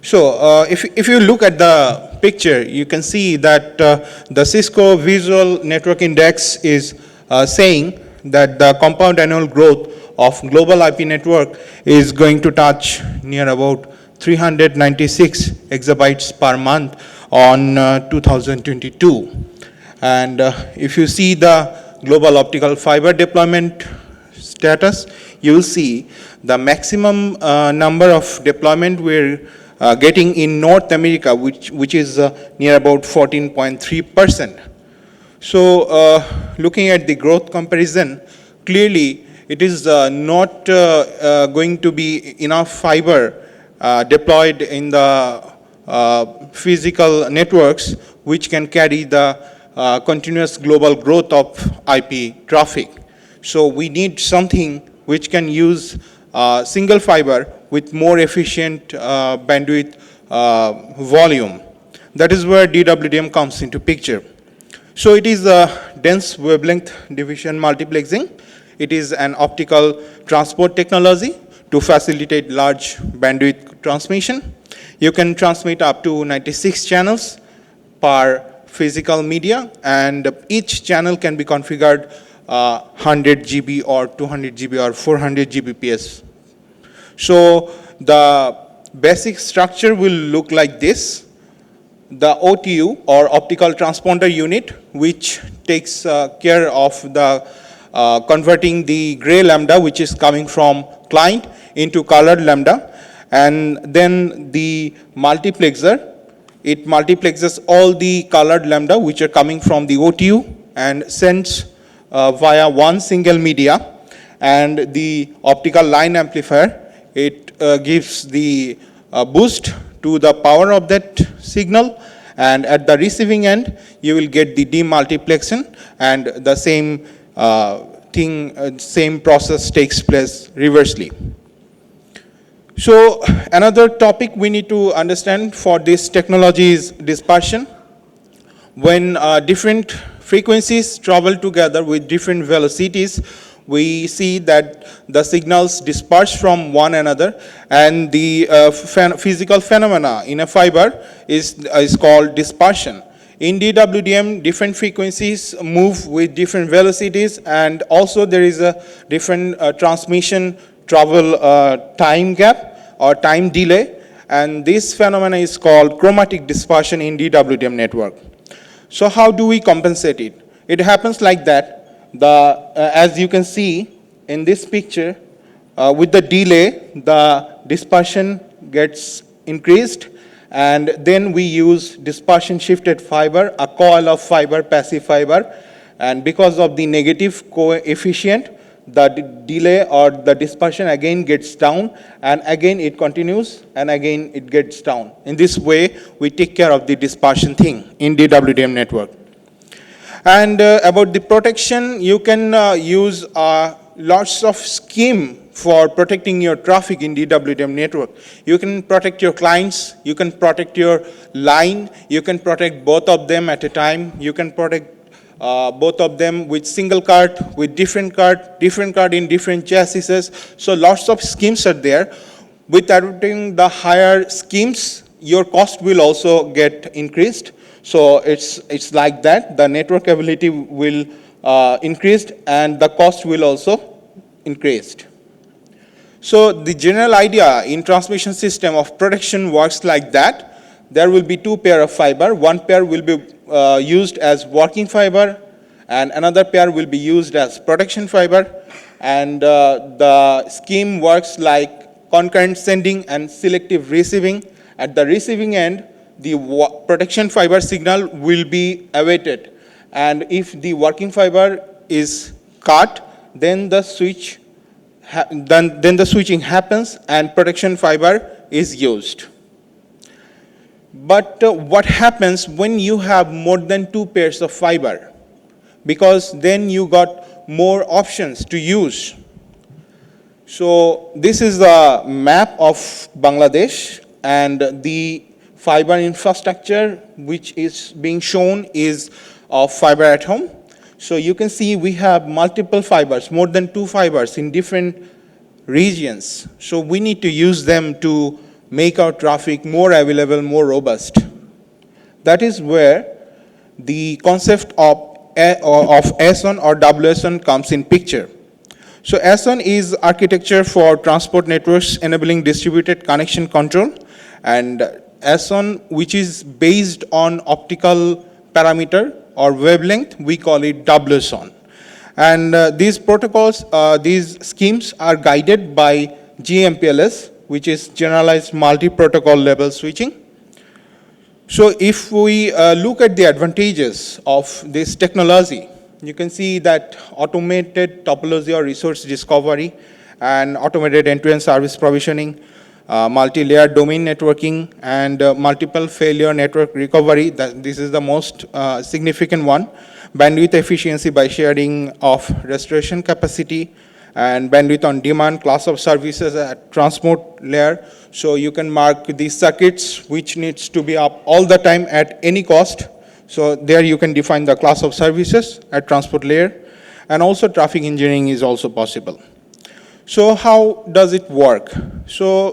So if you look at the picture, you can see that the Cisco Visual Network Index is saying that the compound annual growth of global IP network is going to touch near about 396 exabytes per month on 2022. And if you see the global optical fiber deployment status, you will see the maximum number of deployment we're getting in North America, which is near about 14.3%. So looking at the growth comparison, clearly it is not going to be enough fiber deployed in the physical networks which can carry the continuous global growth of IP traffic. So we need something which can use single fiber with more efficient bandwidth volume. That is where DWDM comes into picture. So it is a dense wavelength division multiplexing. It is an optical transport technology to facilitate large bandwidth transmission. You can transmit up to 96 channels per physical media, and each channel can be configured 100 GB or 200 GB or 400 Gbps. So the basic structure will look like this. The OTU, or optical transponder unit, which takes care of the converting the gray lambda, which is coming from client, into colored lambda. And then the multiplexer, it multiplexes all the colored lambda which are coming from the OTU and sends via one single media. And the optical line amplifier, it gives the boost to the power of that signal, and at the receiving end you will get the demultiplexation, and the same same process takes place reversely. So another topic we need to understand for this technology is dispersion. When different frequencies travel together with different velocities, we see that the signals disperse from one another, and the physical phenomena in a fiber is called dispersion. In DWDM, different frequencies move with different velocities, and also there is a different transmission travel time gap or time delay, and this phenomena is called chromatic dispersion in DWDM network. So how do we compensate it? It happens like that. As you can see in this picture, with the delay, the dispersion gets increased, and then we use dispersion shifted fiber, a coil of fiber, passive fiber, and because of the negative coefficient, the delay or the dispersion again gets down, and again it continues, and again it gets down. In this way, we take care of the dispersion thing in DWDM network. And about the protection, you can use lots of scheme for protecting your traffic in DWDM network. You can protect your clients, you can protect your line, you can protect both of them at a time, you can protect both of them with single card, with different card in different chassis. So lots of schemes are there. With adopting the higher schemes, your cost will also get increased. So it's like that. The network ability will increase, and the cost will also increase. So the general idea in transmission system of protection works like that. There will be two pair of fiber. One pair will be used as working fiber, and another pair will be used as protection fiber. And the scheme works like concurrent sending and selective receiving. At the receiving end, the protection fiber signal will be awaited. And if the working fiber is cut, then the switching happens and protection fiber is used. But what happens when you have more than two pairs of fiber? Because then you got more options to use. So this is the map of Bangladesh, and the fiber infrastructure which is being shown is of fiber at home. So you can see we have multiple fibers, more than two fibers in different regions. So we need to use them to make our traffic more available, more robust. That is where the concept of SON or WSON comes in picture. So SON is architecture for transport networks enabling distributed connection control, and SON, which is based on optical parameter or wavelength, we call it WSON. And these protocols, these schemes are guided by GMPLS, which is generalized multi-protocol level switching. So if we look at the advantages of this technology, you can see that automated topology or resource discovery and automated end-to-end service provisioning, multi-layer domain networking, and multiple failure network recovery. This is the most significant one. Bandwidth efficiency by sharing of restoration capacity, and bandwidth on demand, class of services at transport layer. So you can mark these circuits which needs to be up all the time at any cost. So there you can define the class of services at transport layer. And also traffic engineering is also possible. So how does it work? So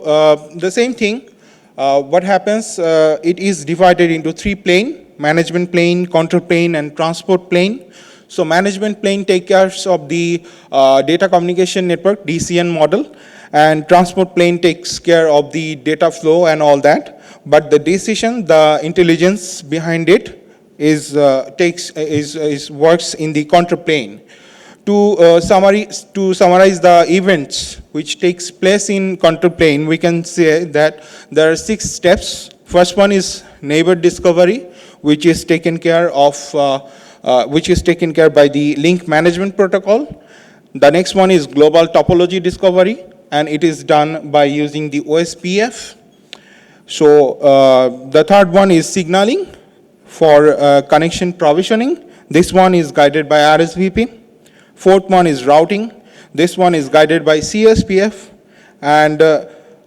the same thing, what happens, it is divided into three planes: management plane, control plane, and transport plane. So management plane takes care of the data communication network, DCN model, and transport plane takes care of the data flow and all that. But the decision, the intelligence behind it is works in the control plane. To summarize the events which takes place in control plane, we can say that there are 6 steps. First one is neighbor discovery, which is taken care of, by the link management protocol. The next one is global topology discovery, and it is done by using the OSPF. So the third one is signaling for connection provisioning. This one is guided by RSVP. Fourth one is routing. This one is guided by CSPF. And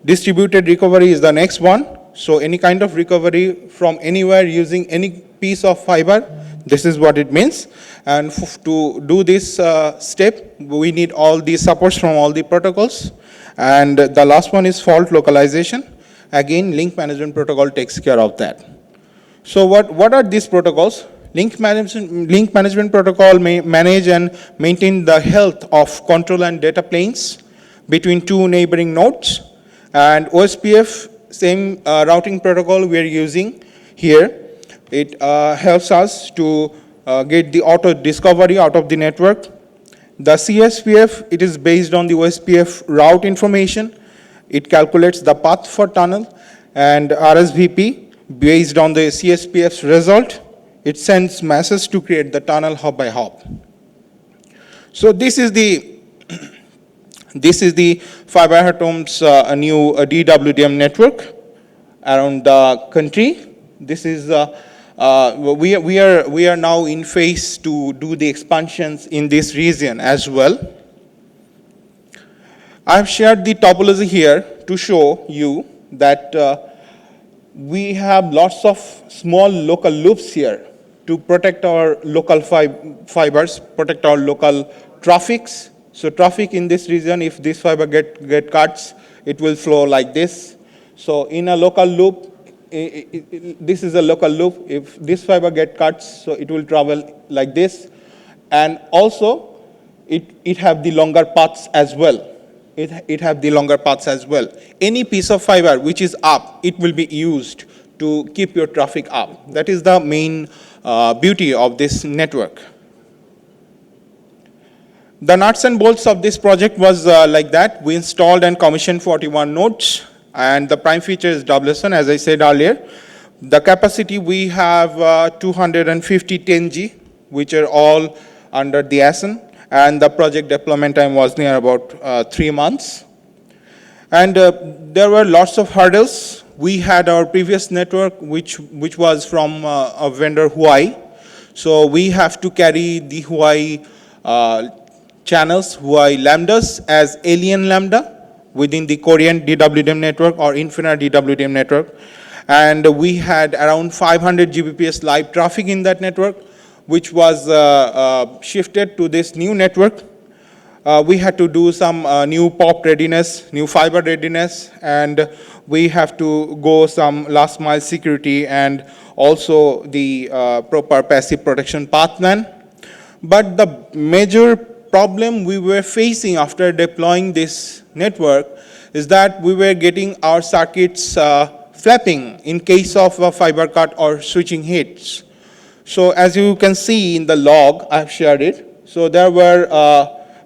distributed recovery is the next one. So any kind of recovery from anywhere using any piece of fiber, this is what it means. And to do this step, we need all the supports from all the protocols. And the last one is fault localization. Again, link management protocol takes care of that. So what are these protocols? Link management protocol may manage and maintain the health of control and data planes between two neighboring nodes. And OSPF, same routing protocol we are using here. It helps us to get the auto discovery out of the network. The CSPF, it is based on the OSPF route information. It calculates the path for tunnel. And RSVP, based on the CSPF's result, it sends messages to create the tunnel hop by hop. So this is the Fiber Atom's new DWDM network around the country. This is we are now in phase to do the expansions in this region as well. I've shared the topology here to show you that we have lots of small local loops here to protect our local fibers, protect our local traffics. So traffic in this region, if this fiber get cuts, it will flow like this. So in a local loop, this is a local loop. If this fiber get cuts, so it will travel like this. And also, it have the longer paths as well. It have the longer paths as well. Any piece of fiber which is up, it will be used to keep your traffic up. That is the main beauty of this network. The nuts and bolts of this project was like that. We installed and commissioned 41 nodes, and the prime feature is WS1, as I said earlier. The capacity, we have 250 10G, which are all under the ASN, and the project deployment time was near about 3 months. And there were lots of hurdles. We had our previous network, which was from a vendor Huawei. So we have to carry the Huawei channels, Huawei lambdas as alien lambda within the Korean DWDM network or Infinite DWDM network. And we had around 500 Gbps live traffic in that network, which was shifted to this new network. We had to do some new POP readiness, new fiber readiness, and we have to go some last mile security and also the proper passive protection path plan. But the major problem we were facing after deploying this network is that we were getting our circuits flapping in case of a fiber cut or switching hits. So as you can see in the log, I've shared it. So there were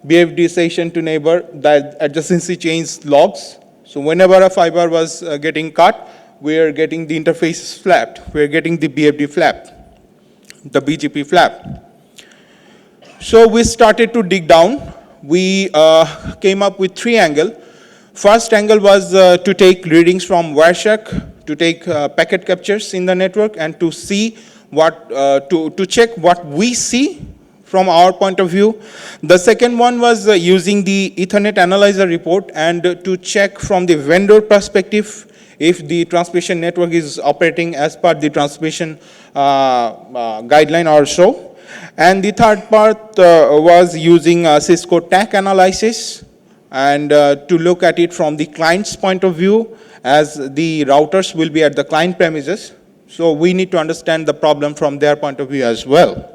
BFD session to neighbor, the adjacency chains logs. So whenever a fiber was getting cut, we're getting the interfaces flapped. We're getting the BFD flap, the BGP flap. So we started to dig down. We came up with 3 angles. First angle was to take readings from Wireshark, to take packet captures in the network and to see what, to check what we see from our point of view. The second one was using the Ethernet analyzer report and to check from the vendor perspective if the transmission network is operating as per the transmission guideline or so. And the third part was using Cisco TAC analysis and to look at it from the client's point of view, as the routers will be at the client premises. So we need to understand the problem from their point of view as well.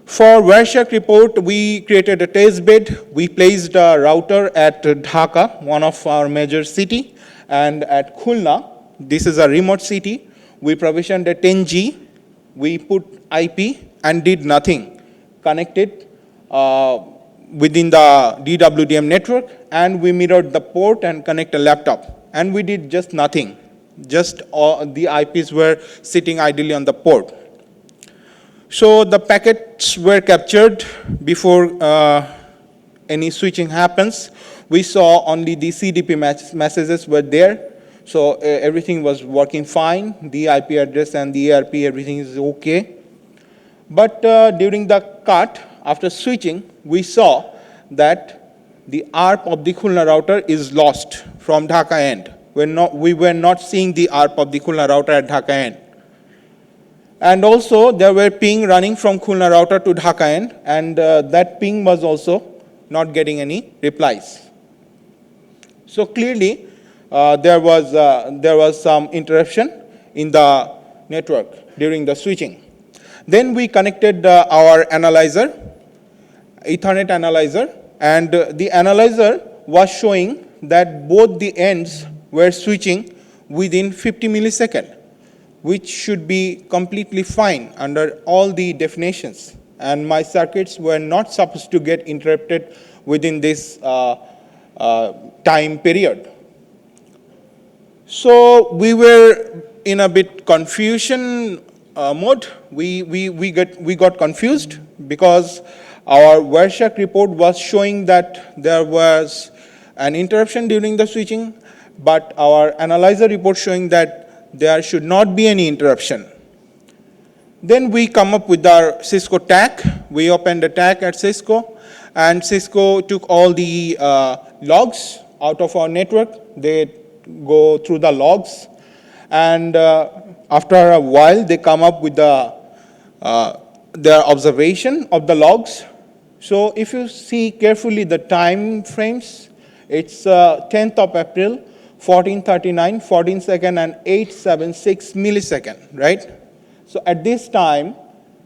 For Wireshark report, we created a test bed. We placed a router at Dhaka, one of our major city, and at Khulna, this is a remote city. We provisioned a 10G. We put IP and did nothing. Connected within the DWDM network, and we mirrored the port and connect a laptop. And we did just nothing. Just the IPs were sitting idly on the port. So the packets were captured before any switching happens. We saw only the CDP messages were there. So everything was working fine. The IP address and the ARP, everything is okay. But during the cut, after switching, we saw that the ARP of the Khulna router is lost from Dhaka end. We were not seeing the ARP of the Khulna router at Dhaka end. And also, there were ping running from Khulna router to Dhaka end, and that ping was also not getting any replies. So clearly, there was some interruption in the network during the switching. Then we connected our analyzer, Ethernet analyzer, and the analyzer was showing that both the ends were switching within 50 milliseconds, which should be completely fine under all the definitions. And my circuits were not supposed to get interrupted within this time period. So we were in a bit confusion mode. We got confused because our Wireshark report was showing that there was an interruption during the switching, but our analyzer report showing that there should not be any interruption. Then we come up with our Cisco TAC. We opened the TAC at Cisco, and Cisco took all the logs out of our network. They go through the logs, and after a while, they come up with their observation of the logs. So if you see carefully the time frames, it's 10th of April, 1439, 14 second, and 876 millisecond, right? So at this time,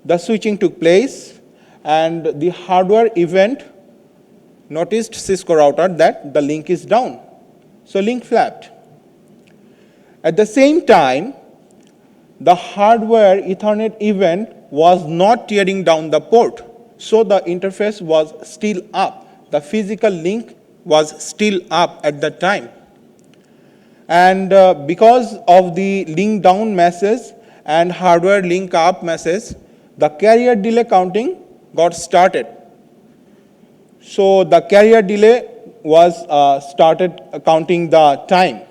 the switching took place, and the hardware event noticed Cisco router that the link is down. So link flapped. At the same time, the hardware Ethernet event was not tearing down the port. So the interface was still up. The physical link was still up at that time. And because of the link down message and hardware link up message, the carrier delay counting got started. So the carrier delay was started counting the time,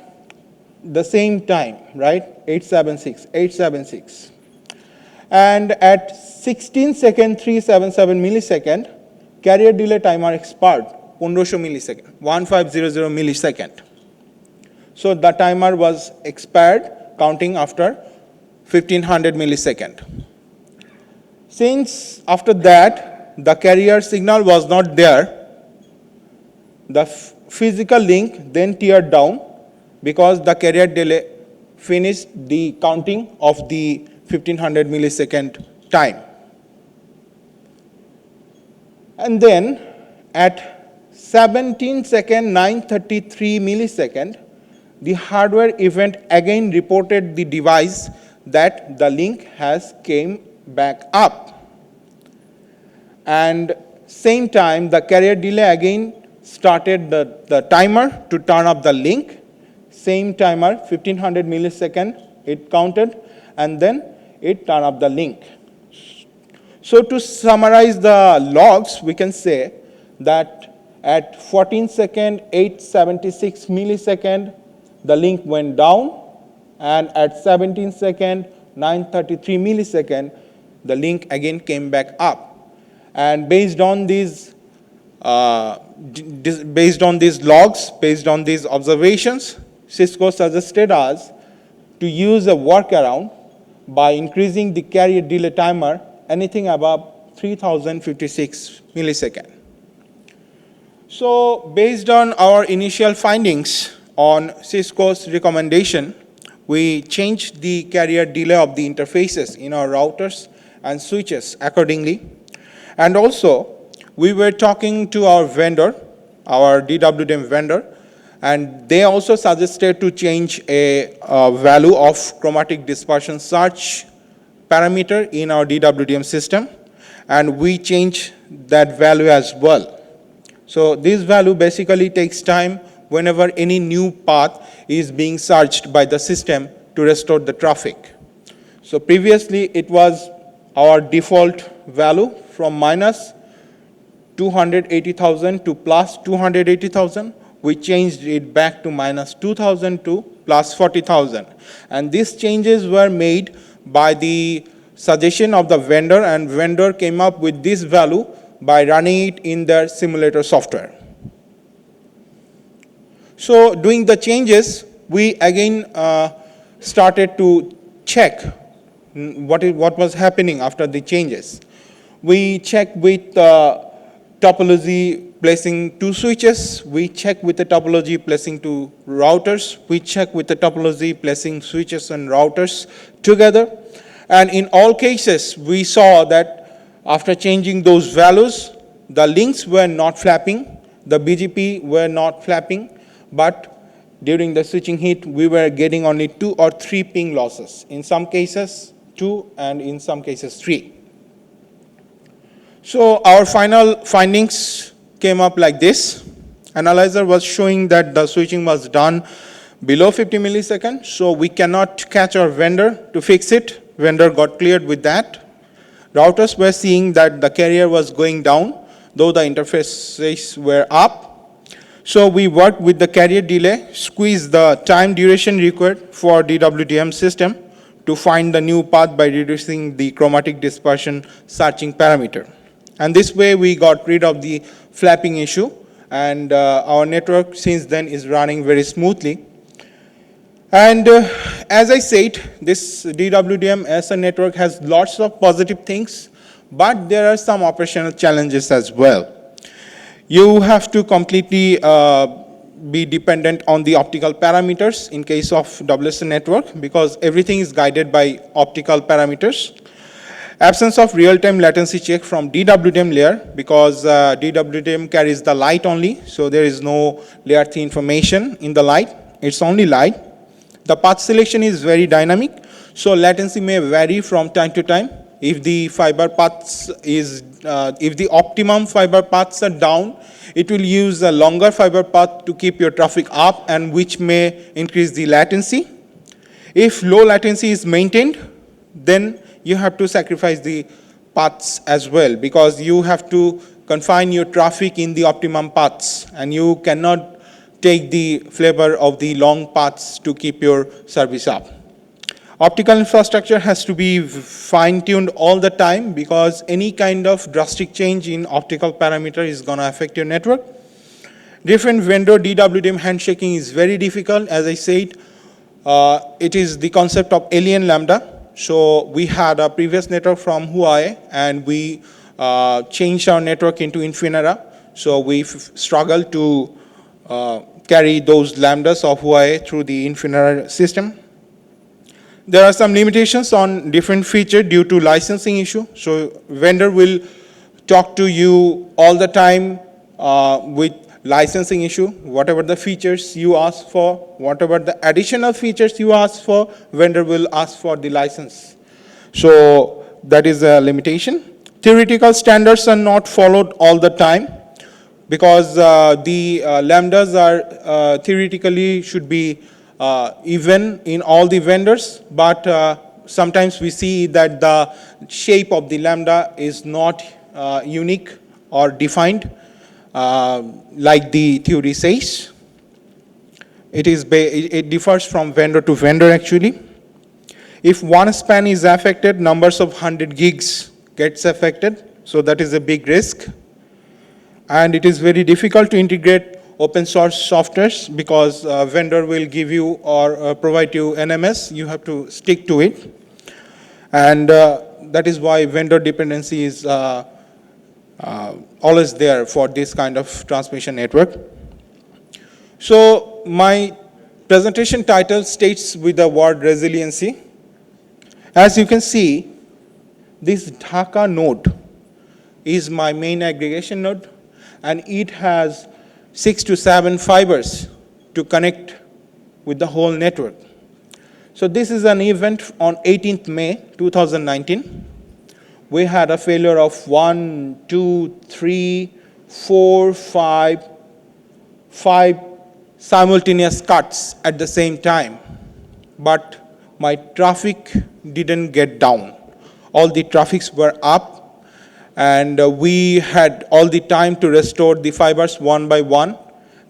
the same time, right? 876, 876. And at 16 second, 377 millisecond, carrier delay timer expired, 1500 millisecond, 1500 millisecond. So the timer was expired, counting after 1500 millisecond. Since after that, the carrier signal was not there, the physical link then teared down because the carrier delay finished the counting of the 1500 millisecond time. And then at 17 second, 933 millisecond, the hardware event again reported the device that the link has came back up. And same time, the carrier delay again started the timer to turn up the link. Same timer, 1500 millisecond, it counted, and then it turned up the link. So to summarize the logs, we can say that at 14 second, 876 millisecond, the link went down, and at 17 second, 933 millisecond, the link again came back up. And based on these logs, based on these observations, Cisco suggested us to use a workaround by increasing the carrier delay timer anything above 3056 millisecond. So based on our initial findings on Cisco's recommendation, we changed the carrier delay of the interfaces in our routers and switches accordingly. And also, we were talking to our vendor, our DWDM vendor, and they also suggested to change a value of chromatic dispersion search parameter in our DWDM system, and we changed that value as well. So this value basically takes time whenever any new path is being searched by the system to restore the traffic. So previously it was our default value from minus 280,000 to plus 280,000. We changed it back to minus 2,000 to plus 40,000. And these changes were made by the suggestion of the vendor, and vendor came up with this value by running it in their simulator software. So doing the changes, we again started to check what was happening after the changes. We check with topology placing 2 switches. We check with the topology placing 2 routers. We check with the topology placing switches and routers together. And in all cases, we saw that after changing those values, the links were not flapping, the BGP were not flapping, but during the switching heat, we were getting only 2 or 3 ping losses. In some cases, 2, and in some cases, 3. So our final findings came up like this. Analyzer was showing that the switching was done below 50 milliseconds, so we cannot catch our vendor to fix it. Vendor got cleared with that. Routers were seeing that the carrier was going down, though the interfaces were up. So we worked with the carrier delay, squeezed the time duration required for DWDM system to find the new path by reducing the chromatic dispersion searching parameter. And this way we got rid of the flapping issue, and our network since then is running very smoothly. And as I said, this DWDM as a network has lots of positive things, but there are some operational challenges as well. You have to completely be dependent on the optical parameters in case of WSN network, because everything is guided by optical parameters. Absence of real-time latency check from DWDM layer, because DWDM carries the light only, so there is no layer 3 information in the light, it's only light. The path selection is very dynamic, so latency may vary from time to time. If the fiber paths if the optimum fiber paths are down, it will use a longer fiber path to keep your traffic up, and which may increase the latency. If low latency is maintained, then you have to sacrifice the paths as well, because you have to confine your traffic in the optimum paths, and you cannot take the flavor of the long paths to keep your service up. Optical infrastructure has to be fine-tuned all the time, because any kind of drastic change in optical parameter is going to affect your network. Different vendor DWDM handshaking is very difficult. As I said, it is the concept of alien lambda. So we had a previous network from Huawei, and we changed our network into Infinera. So we struggled to carry those lambdas of Huawei through the Infinera system. There are some limitations on different features due to licensing issue. So vendor will talk to you all the time with licensing issue. Whatever the features you ask for, whatever the additional features you ask for, vendor will ask for the license. So that is a limitation. Theoretical standards are not followed all the time, because the lambdas are theoretically should be even in all the vendors, but sometimes we see that the shape of the lambda is not unique or defined like the theory says. It differs from vendor to vendor actually. If one span is affected, numbers of 100 gigs gets affected, so that is a big risk. And it is very difficult to integrate open source softwares, because vendor will give you or provide you NMS, you have to stick to it. And that is why vendor dependency is always there for this kind of transmission network. So my presentation title states with the word resiliency. As you can see, this Dhaka node is my main aggregation node, and it has 6 to 7 fibers to connect with the whole network. So this is an event on 18th May 2019. We had a failure of 1, 2, 3, 4, 5 simultaneous cuts at the same time. But my traffic didn't get down. All the traffics were up, and we had all the time to restore the fibers one by one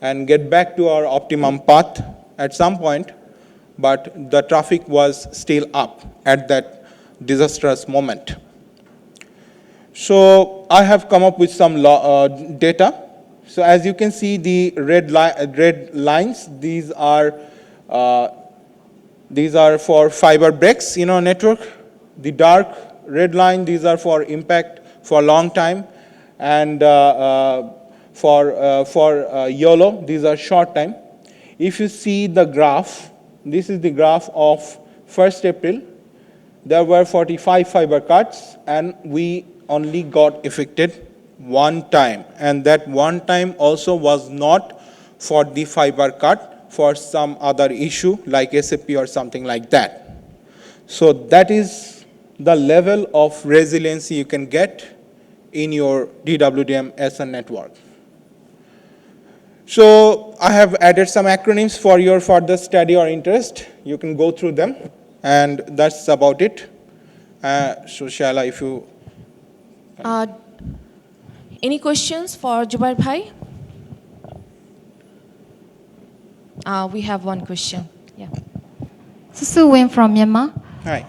and get back to our optimum path at some point, but the traffic was still up at that disastrous moment. So I have come up with some data. So as you can see, the red lines, these are for fiber breaks in our network. The dark red line, these are for impact for a long time. And for yellow, these are short time. If you see the graph, this is the graph of 1st April. There were 45 fiber cuts, and we only got affected one time. And that one time also was not for the fiber cut, for some other issue like SAP or something like that. So that is the level of resiliency you can get in your DWDM SN network. So I have added some acronyms for your further study or interest. You can go through them, and that's about it. So Shaila, if you... Any questions for Jubair Bhai? We have one question. Yeah. Susu Wen from Myanmar. Hi.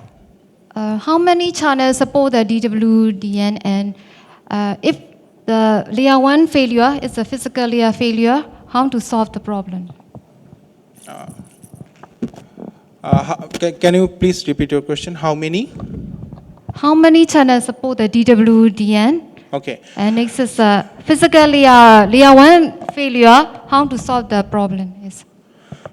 How many channels support the DWDN, and if the layer 1 failure is a physical layer failure, how to solve the problem? Can you please repeat your question? How many? How many channels support the DWDN? Okay. And next is physical layer 1 failure, how to solve the problem? Yes.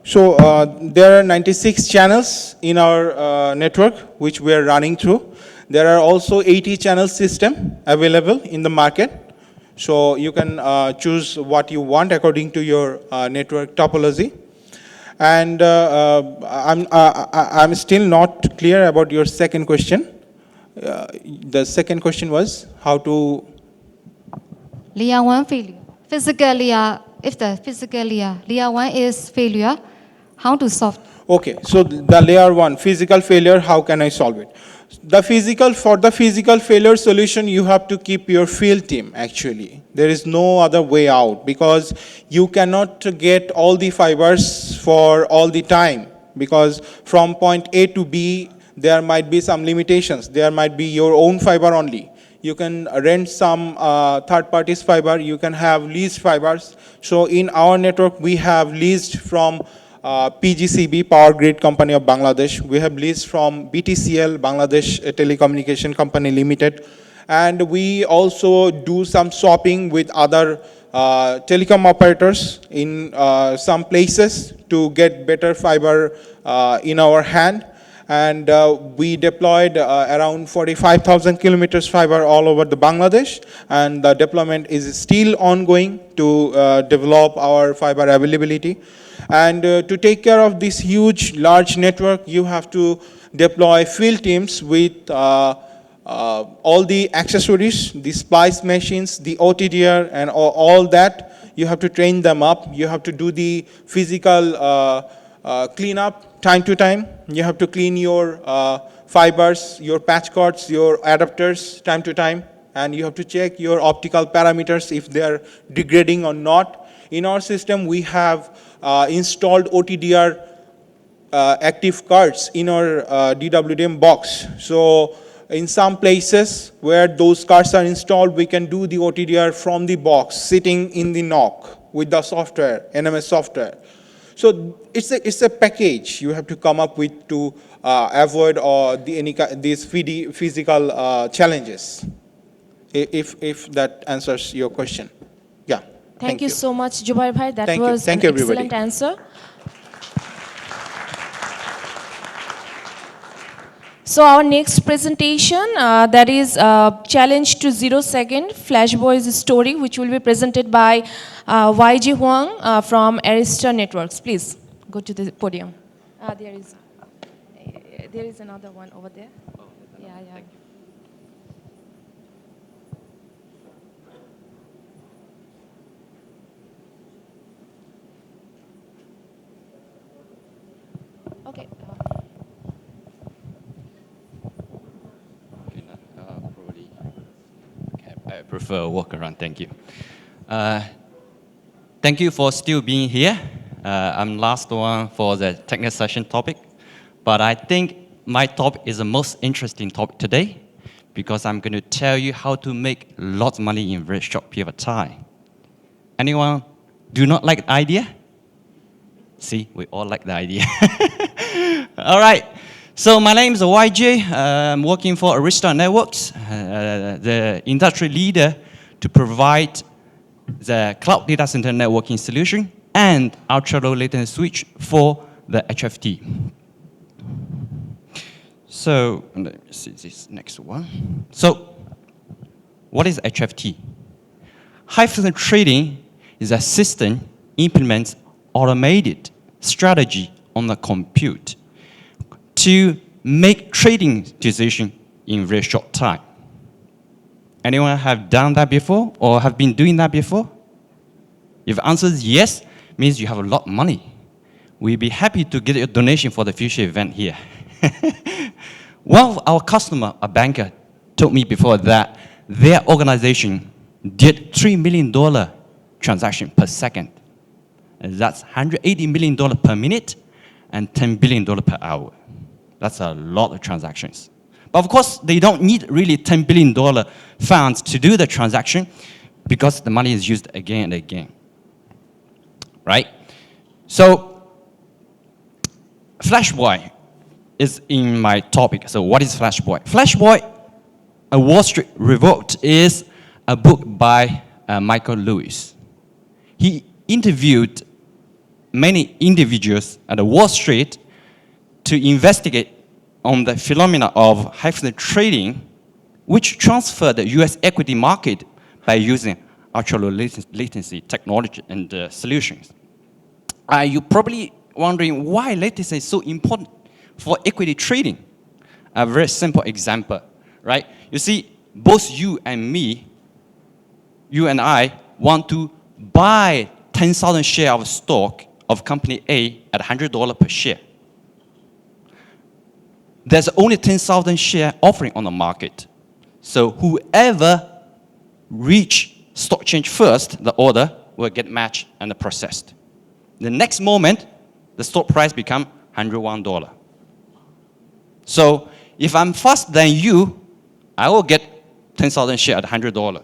So there are 96 channels in our network which we are running through. There are also 80 channel system available in the market. So you can choose what you want according to your network topology. And I'm still not clear about your second question. The second question was how to... Layer 1 failure. Physical layer, if the physical layer 1 is failure, how to solve? Okay, so the layer 1, physical failure, how can I solve it? For the physical failure solution, you have to keep your field team, actually. There is no other way out, because you cannot get all the fibers for all the time, because from point A to B, there might be some limitations. There might be your own fiber only. You can rent some third party's fiber. You can have leased fibers. So in our network, we have leased from PGCB, Power Grid Company of Bangladesh. We have leased from BTCL, Bangladesh Telecommunication Company Limited. And we also do some swapping with other telecom operators in some places to get better fiber in our hand. And we deployed around 45,000 kilometers fiber all over the Bangladesh, and the deployment is still ongoing to develop our fiber availability. And to take care of this huge, large network, you have to deploy field teams with all the accessories, the splice machines, the OTDR, and all that. You have to train them up. You have to do the physical cleanup time to time. You have to clean your fibers, your patch cords, your adapters time to time. And you have to check your optical parameters if they are degrading or not. In our system, we have installed OTDR active cards in our DWDM box. So in some places where those cards are installed, we can do the OTDR from the box, sitting in the NOC with the software, NMS software. So it's a package you have to come up with to avoid these physical challenges, if that answers your question. Yeah. Thank you so much, Jubair Bhai. That Thank you. was Thank an you, everybody. excellent answer. So our next presentation, that is Challenge to 0 Second, Flash Boys Story, which will be presented by YG Huang from Arista Networks. Please go to the podium. There is another one over there. Yeah. Okay. Probably. Okay, I prefer walk around. Thank you. Thank you for still being here. I'm last one for the technical session topic, but I think my topic is the most interesting topic today because I'm going to tell you how to make lots of money in a very short period of time. Anyone do not like the idea? See, we all like the idea. All right. So my name is YJ. I'm working for Arista Networks, the industry leader to provide the cloud data center networking solution and ultra-low latency switch for the HFT. So let me see this next one. So what is HFT? High-frequency trading is a system implements automated strategy on the compute to make trading decision in very short time. Anyone have done that before or have been doing that before? If the answer is yes, means you have a lot of money. We'd be happy to get a donation for the future event here. One of our customer, a banker, told me before that their organization did $3 million transaction per second. And that's $180 million per minute and $10 billion per hour. That's a lot of transactions. But of course, they don't need really $10 billion funds to do the transaction because the money is used again and again, right? So Flashboy is in my topic. So what is Flashboy? Flashboy, A Wall Street Revolt is a book by Michael Lewis. He interviewed many individuals at Wall Street to investigate on the phenomena of high-frequency trading, which transferred the US equity market by using ultra-low latency technology and solutions. You're probably wondering why latency is so important for equity trading. A very simple example, right? You see, both you and me, you and I want to buy 10,000 shares of stock of company A at $100 per share. There's only 10,000 share offering on the market. So whoever reach stock change first, the order will get matched and processed. The next moment, the stock price become $101. So if I'm faster than you, I will get 10,000 share at $100.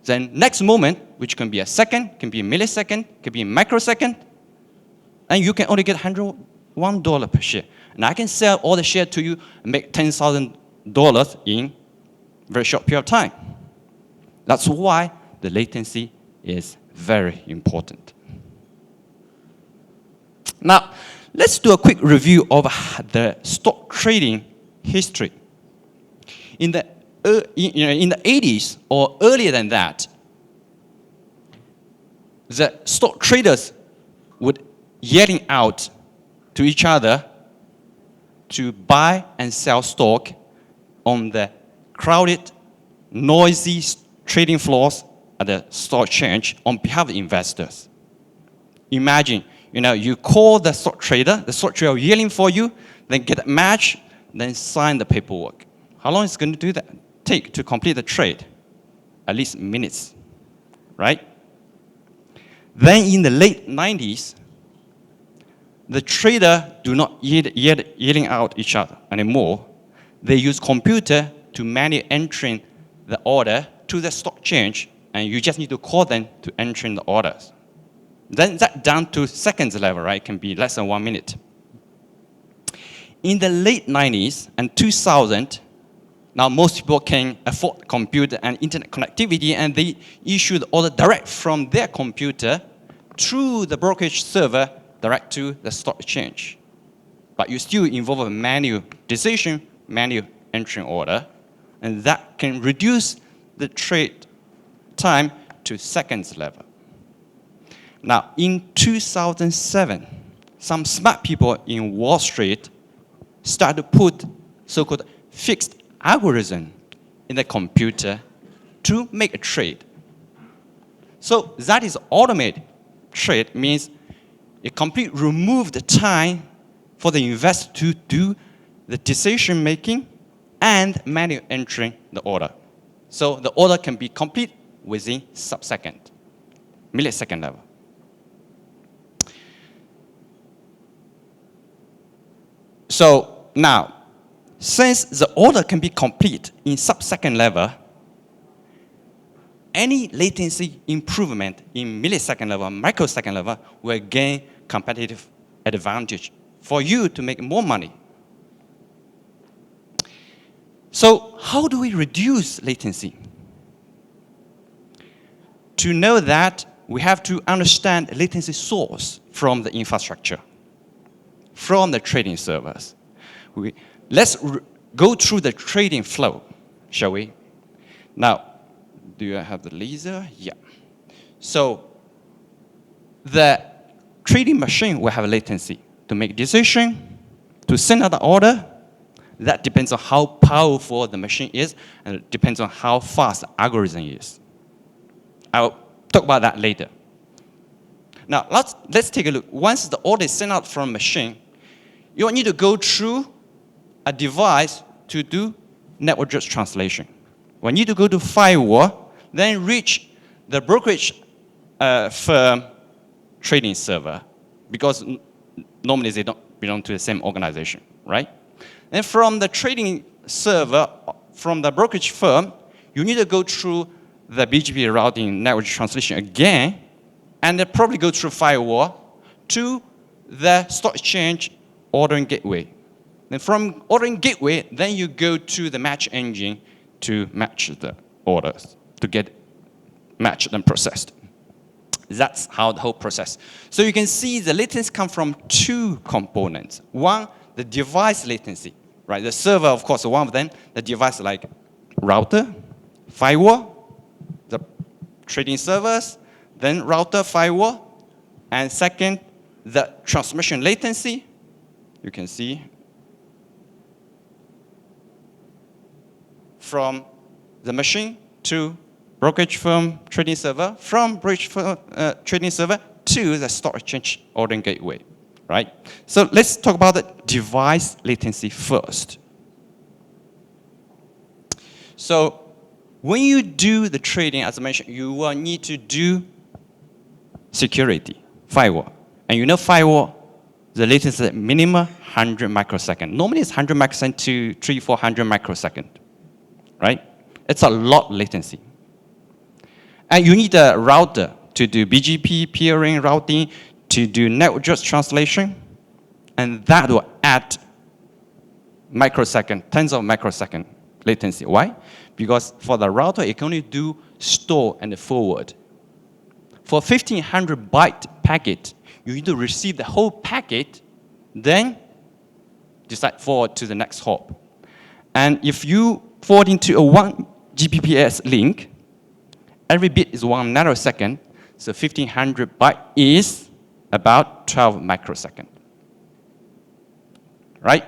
Then next moment, which can be a second, can be a millisecond, can be a microsecond, and you can only get $101 per share. And I can sell all the share to you and make $10,000 in a very short period of time. That's why the latency is very important. Now, let's do a quick review of the stock trading history. In the 80s or earlier than that, the stock traders would yelling out to each other to buy and sell stock on the crowded, noisy trading floors at the stock exchange on behalf of investors. Imagine, you call the stock trader yelling for you, then get a match, then sign the paperwork. How long is it going to take to complete the trade? At least minutes, right? Then in the late 90s, the trader do not yelling out each other anymore. They use computer to manually entering the order to the stock exchange, and you just need to call them to enter in the orders. Then that down to seconds level, right? It can be less than 1 minute. In the late 90s and 2000, now most people can afford computer and internet connectivity, and they issue the order direct from their computer through the brokerage server direct to the stock exchange. But you still involve a manual decision, manual entering order, and that can reduce the trade time to seconds level. Now, in 2007, some smart people in Wall Street started to put so-called fixed algorithm in the computer to make a trade. So that is automated trade, means it completely removes the time for the investor to do the decision making and manual entering the order. So the order can be complete within sub-second, millisecond level. So now, since the order can be complete in sub-second level, any latency improvement in millisecond level, microsecond level will gain competitive advantage for you to make more money. So how do we reduce latency? To know that, we have to understand latency source from the infrastructure, from the trading servers. Let's go through the trading flow, shall we? Now, do you have the laser? Yeah. So the trading machine will have latency to make decision, to send out the order. That depends on how powerful the machine is, and it depends on how fast the algorithm is. I'll talk about that later. Now, let's take a look. Once the order is sent out from a machine, you will need to go through a device to do network address translation. We need to go to firewall, then reach the brokerage firm trading server, because normally they don't belong to the same organization, right? And from the trading server, from the brokerage firm, you need to go through the BGP routing network translation again, and then probably go through firewall to the stock exchange ordering gateway. And from ordering gateway, then you go to the match engine to match the orders, to get matched and processed. That's how the whole process. So you can see the latency comes from two components. One, the device latency, right? The server, of course, one of them, the device like router, firewall, the trading servers, then router, firewall, and second, the transmission latency. You can see from the machine to brokerage firm trading server, from brokerage firm trading server to the stock exchange ordering gateway, right? So let's talk about the device latency first. So when you do the trading, as I mentioned, you will need to do security, firewall. And you know firewall, the latency is minimum 100 microseconds. Normally it's 100 microseconds to 300-400 microseconds, right? It's a lot latency. And you need a router to do BGP, peering, routing, to do network address translation, and that will add microsecond, tens of microsecond latency. Why? Because for the router, it can only do store and forward. For 1500 byte packet, you need to receive the whole packet, then decide forward to the next hop. And if you forward into a 1 Gbps link, every bit is 1 nanosecond, so 1500 byte is about 12 microseconds, right?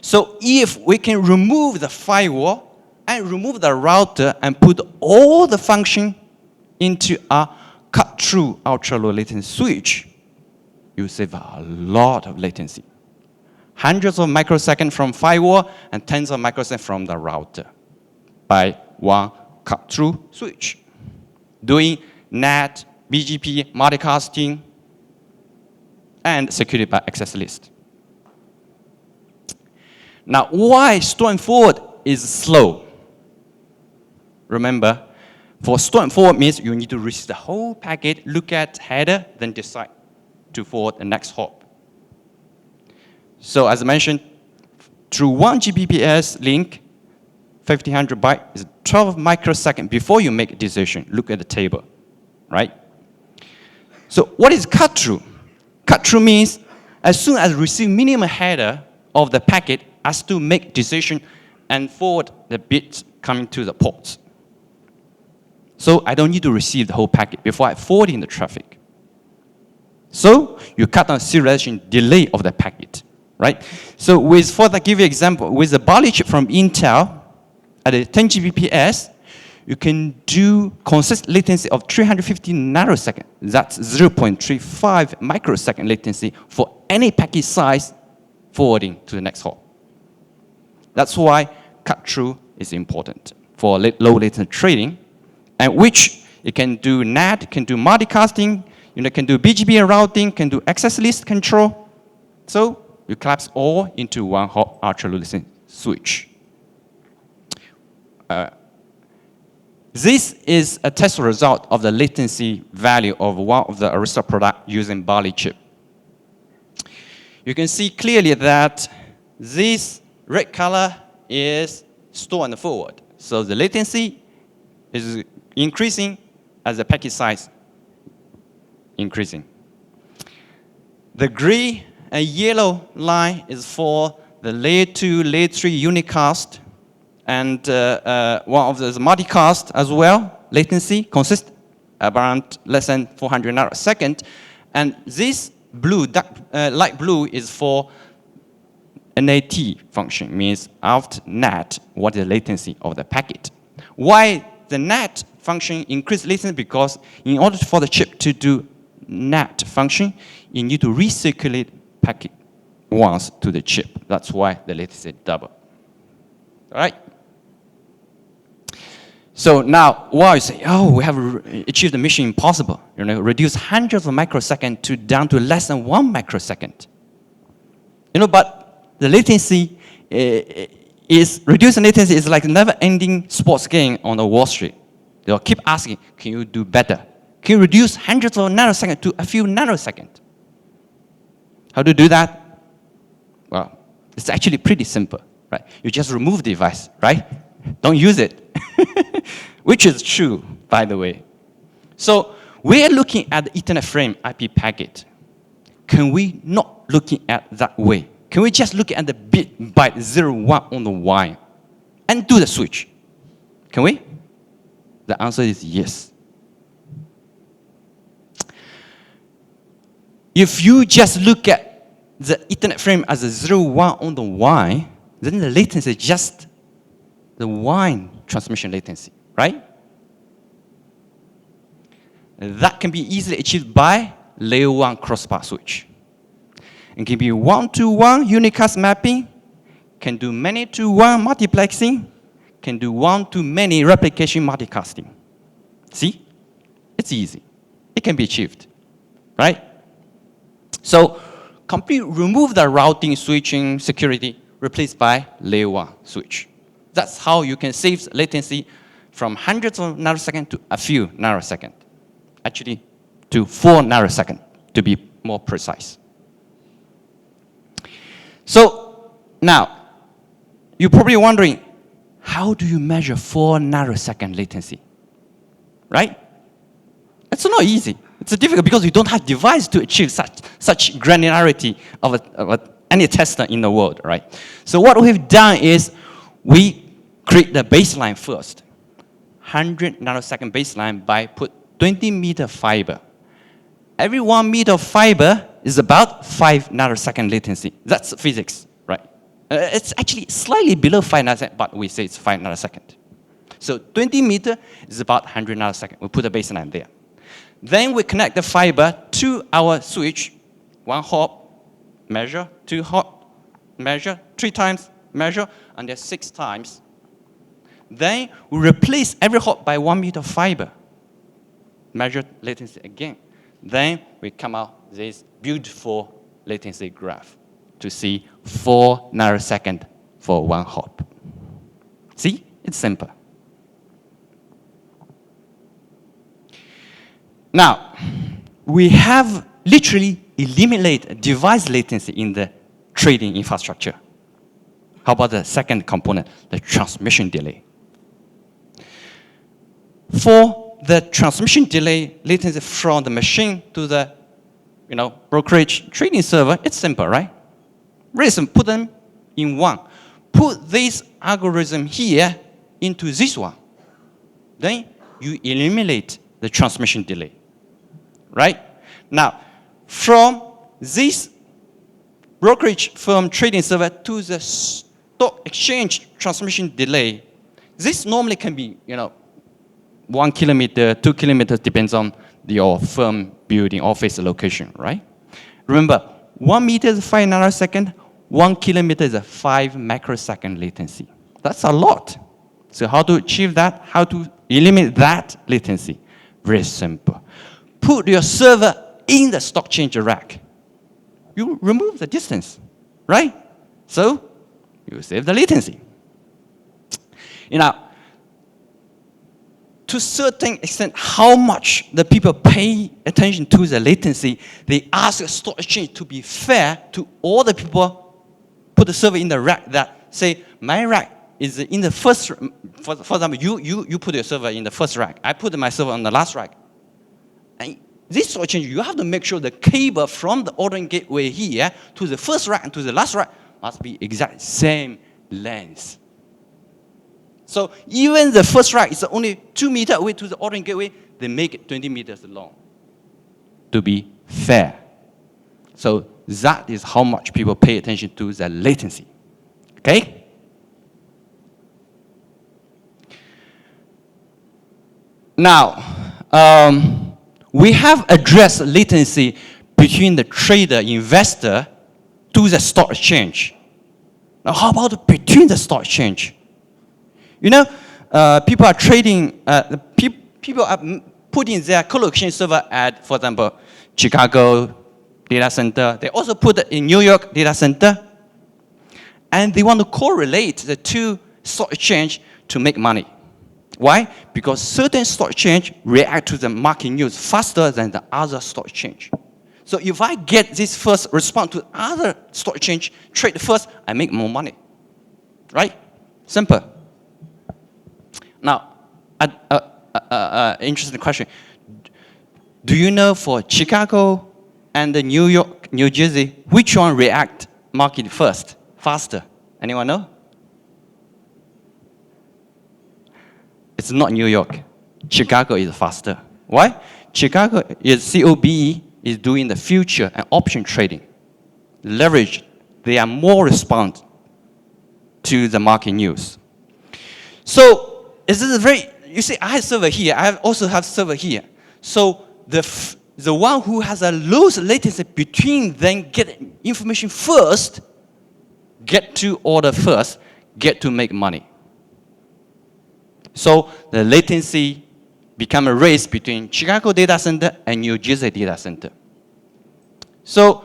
So if we can remove the firewall and remove the router and put all the function into a cut-through ultra-low latency switch, you save a lot of latency. Hundreds of microseconds from firewall and tens of microseconds from the router by one cut-through switch. Doing NAT, BGP, multicasting, and security by access list. Now, why store and forward is slow? Remember, for store and forward means you need to receive the whole packet, look at header, then decide to forward the next hop. So as I mentioned, through 1 Gbps link, 1500 byte is 12 microseconds before you make a decision. Look at the table, right? So what is cut-through? Cut-through means as soon as receive minimum header of the packet, has to make decision and forward the bits coming to the ports. So I don't need to receive the whole packet before I forward in the traffic. So you cut down serialization delay of the packet, right? So with, for the give you example, with the barley chip from Intel at a 10 Gbps, you can do consistent latency of 350 nanoseconds. That's 0.35 microsecond latency for any packet size forwarding to the next hop. That's why cut-through is important for low latency trading, and which it can do NAT, can do multicasting, can do BGP routing, can do access list control. So you collapse all into one hop ultra low latency switch. This is a test result of the latency value of one of the Arista product using barley chip. You can see clearly that this red color is store and forward. So the latency is increasing as the packet size increasing. The gray and yellow line is for the layer 2, layer 3 unicast, and one of those multicast as well. Latency consists around less than 400 nanosecond. And this blue, light blue is for NAT function, means after NAT, what is the latency of the packet. Why the NAT function increase latency? Because in order for the chip to do NAT function, you need to recirculate packet once to the chip. That's why the latency is double. All right? So now, while you say, oh, we have achieved the mission impossible, reduce hundreds of microseconds to down to less than 1 microsecond. But the latency is, reducing latency is like a never-ending sports game on the Wall Street. They'll keep asking, can you do better? Can you reduce hundreds of nanoseconds to a few nanoseconds? How to do that? Well, it's actually pretty simple, right? You just remove the device, right? Don't use it. Which is true, by the way. So we're looking at the Ethernet frame IP packet. Can we not looking at that way? Can we just look at the bit byte 01 on the wire and do the switch? Can we? The answer is yes. If you just look at the Ethernet frame as a 01 on the wire, then the latency is just the wire transmission latency, right? That can be easily achieved by layer 1 crossbar switch. It can be 1-to-1 unicast mapping, can do many-to-1 multiplexing, can do one-to-many replication multicasting. See? It's easy. It can be achieved, right? So, completely remove the routing, switching, security, replaced by layer 1 switch. That's how you can save latency from hundreds of nanoseconds to a few nanoseconds. Actually, to 4 nanoseconds, to be more precise. So, now, you're probably wondering, how do you measure 4 nanosecond latency? Right? It's not easy. It's difficult because you don't have device to achieve such granularity of any tester in the world, right? So what we've done is we create the baseline first. 100 nanosecond baseline by put 20 meter fiber. Every 1 meter of fiber is about 5 nanosecond latency. That's physics, right? It's actually slightly below 5 nanosecond, but we say it's 5 nanosecond. So 20 meter is about 100 nanosecond. We put a baseline there. Then we connect the fiber to our switch. 1 hop, measure, 2 hop, measure, 3 times, measure, and then 6 times. Then we replace every hop by 1 meter of fiber. Measure latency again. Then we come out this beautiful latency graph to see 4 nanosecond for 1 hop. See? It's simple. Now, we have literally eliminated device latency in the trading infrastructure. How about the second component, the transmission delay? For the transmission delay latency from the machine to the brokerage trading server, it's simple, right? Really simple. Put them in one. Put this algorithm here into this one. Then you eliminate the transmission delay. Right? Now, from this brokerage firm trading server to the stock exchange transmission delay, this normally can be, 1 kilometer, 2 kilometers, depends on your firm building office location, right? Remember, 1 meter is 5 nanosecond, 1 kilometer is a 5 microsecond latency. That's a lot. So how to achieve that? How to eliminate that latency? Very simple. Put your server in the stock change rack. You remove the distance, right? So you save the latency. To a certain extent, how much the people pay attention to the latency, they ask the stock exchange to be fair to all the people put the server in the rack that say, my rack is in the first, for example, you put your server in the first rack. I put my server on the last rack. And this sort of change, you have to make sure the cable from the ordering gateway here to the first rack and to the last rack must be exact same length. So even the first rack is only 2 meters away to the ordering gateway, they make it 20 meters long to be fair. So that is how much people pay attention to the latency. Okay? Now, we have addressed latency between the trader, investor, to the stock exchange. Now, how about between the stock exchange? You know, people are trading, people are putting their colocation server at, for example, Chicago data center. They also put it in New York data center. And they want to correlate the two stock exchange to make money. Why? Because certain stock exchange react to the market news faster than the other stock exchange. So if I get this first response to other stock exchange, trade first, I make more money. Right? Simple. Now, interesting question. Do you know for Chicago and the New York, New Jersey, which one react market first, faster? Anyone know? It's not New York. Chicago is faster. Why? Chicago is COBE is doing the future and option trading. Leverage, they are more responsive to the market news. So is this very, you see, I have server here. I also have server here. So the one who has a lowest latency between them get information first, get to order first, get to make money. So the latency become a race between Chicago data center and New Jersey data center. So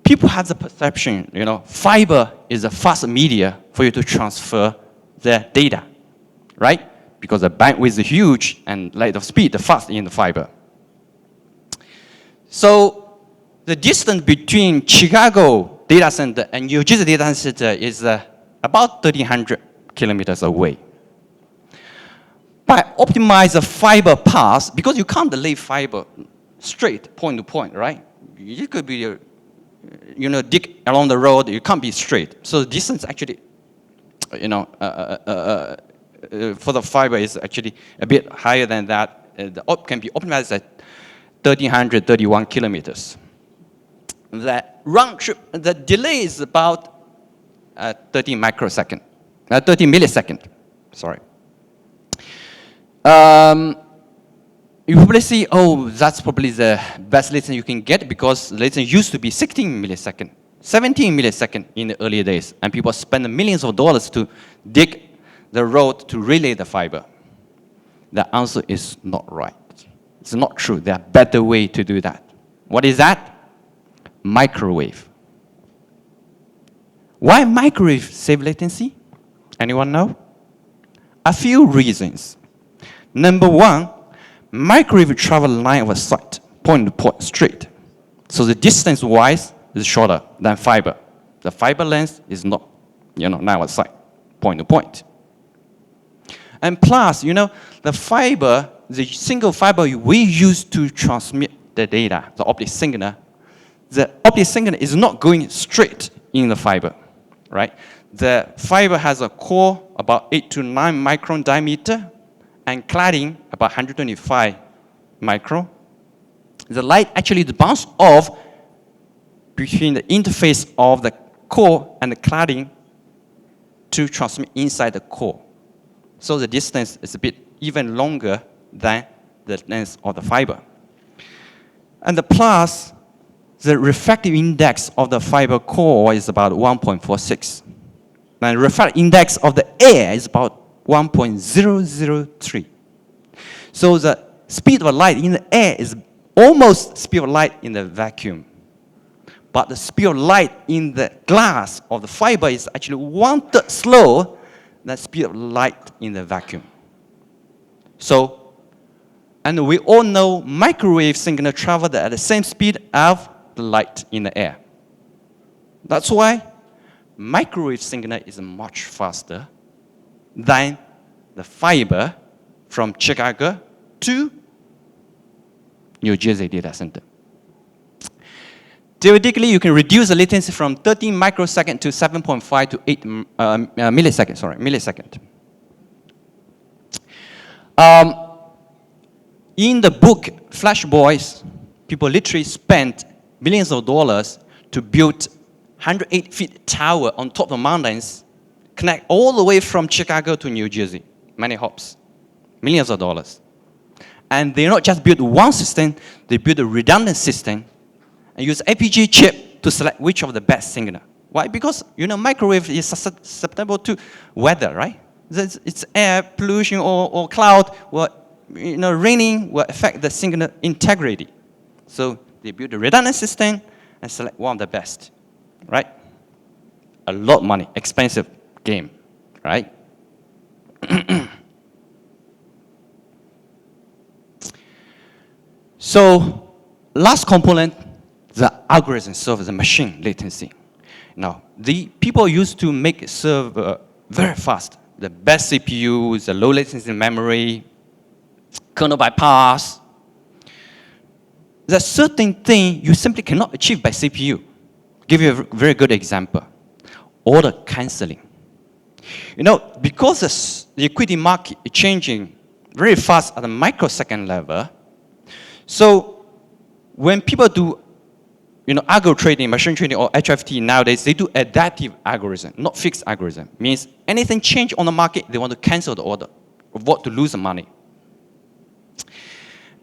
people have the perception, you know, fiber is a fast media for you to transfer their data, right? Because the bandwidth is huge and rate of speed, the fast in the fiber. So the distance between Chicago data center and New Jersey data center is about 1,300 kilometers away. By optimize the fiber path, because you can't lay fiber straight, point to point, right? You could be, you know, dig along the road, you can't be straight. So the distance actually, you know, for the fiber is actually a bit higher than that. Can be optimized at 1,331 kilometers. The round trip, the delay is about 30 millisecond, sorry. You probably see, oh, that's probably the best latency you can get because latency used to be 16 milliseconds, 17 milliseconds in the earlier days, and people spend millions of dollars to dig the road to relay the fiber. The answer is not right. It's not true. There are better ways to do that. What is that? Microwave. Why microwave save latency? Anyone know? A few reasons. Number one, microwave travel line of sight, point to point straight. So the distance-wise is shorter than fiber. The fiber length is not, you know, line of sight, point to point. And plus, you know, the fiber, the single fiber we use to transmit the data, the optic signal is not going straight in the fiber, right? The fiber has a core about 8 to 9 micron diameter and cladding about 125 micron. The light actually bounces off between the interface of the core and the cladding to transmit inside the core. So the distance is a bit even longer than the length of the fiber. And the plus, the refractive index of the fiber core is about 1.46. And the refractive index of the air is about 1.003. So the speed of light in the air is almost speed of light in the vacuum. But the speed of light in the glass of the fiber is actually 1/3 slower than speed of light in the vacuum. So, and we all know microwave signal travel at the same speed of the light in the air. That's why microwave signal is much faster than the fiber from Chicago to New Jersey data center. Theoretically, you can reduce the latency from 13 microsecond to 7.5 to 8 millisecond. In the book Flash Boys, people literally spent millions of dollars to build 108 feet tower on top of mountains, connect all the way from Chicago to New Jersey, many hops, millions of dollars. And they not just build one system, they build a redundant system and use FPGA chip to select which of the best signal. Why? Because, you know, microwave is susceptible to weather, right? It's air, pollution, or cloud, or, you know, raining will affect the signal integrity. So they build a redundant system and select one of the best, right? A lot of money, expensive game, right? So last component, the algorithm serves the machine latency. Now, the people used to make server very fast. The best CPUs, the low latency memory, kernel bypass. There's certain thing you simply cannot achieve by CPU. Give you a very good example. Order canceling. You know, because the equity market is changing very fast at the microsecond level, so when people do, you know, algo trading, machine trading, or HFT nowadays, they do adaptive algorithm, not fixed algorithm. Means anything change on the market, they want to cancel the order, avoid to lose the money.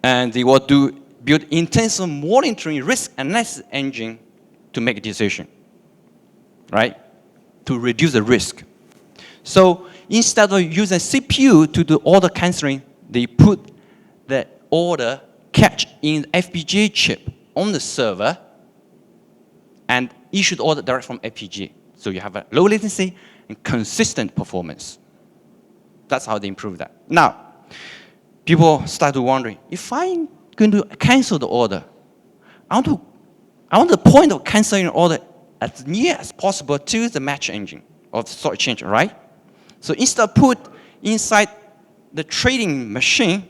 And they want to build intensive monitoring risk analysis engine to make a decision, right? To reduce the risk. So instead of using CPU to do order canceling, they put the order catch in the FPGA chip on the server and issue the order direct from FPGA. So you have a low latency and consistent performance. That's how they improve that. Now, people start to wondering, if I'm going to cancel the order, I want the point of canceling the order as near as possible to the match engine of the stock exchange, right? So instead of put inside the trading machine,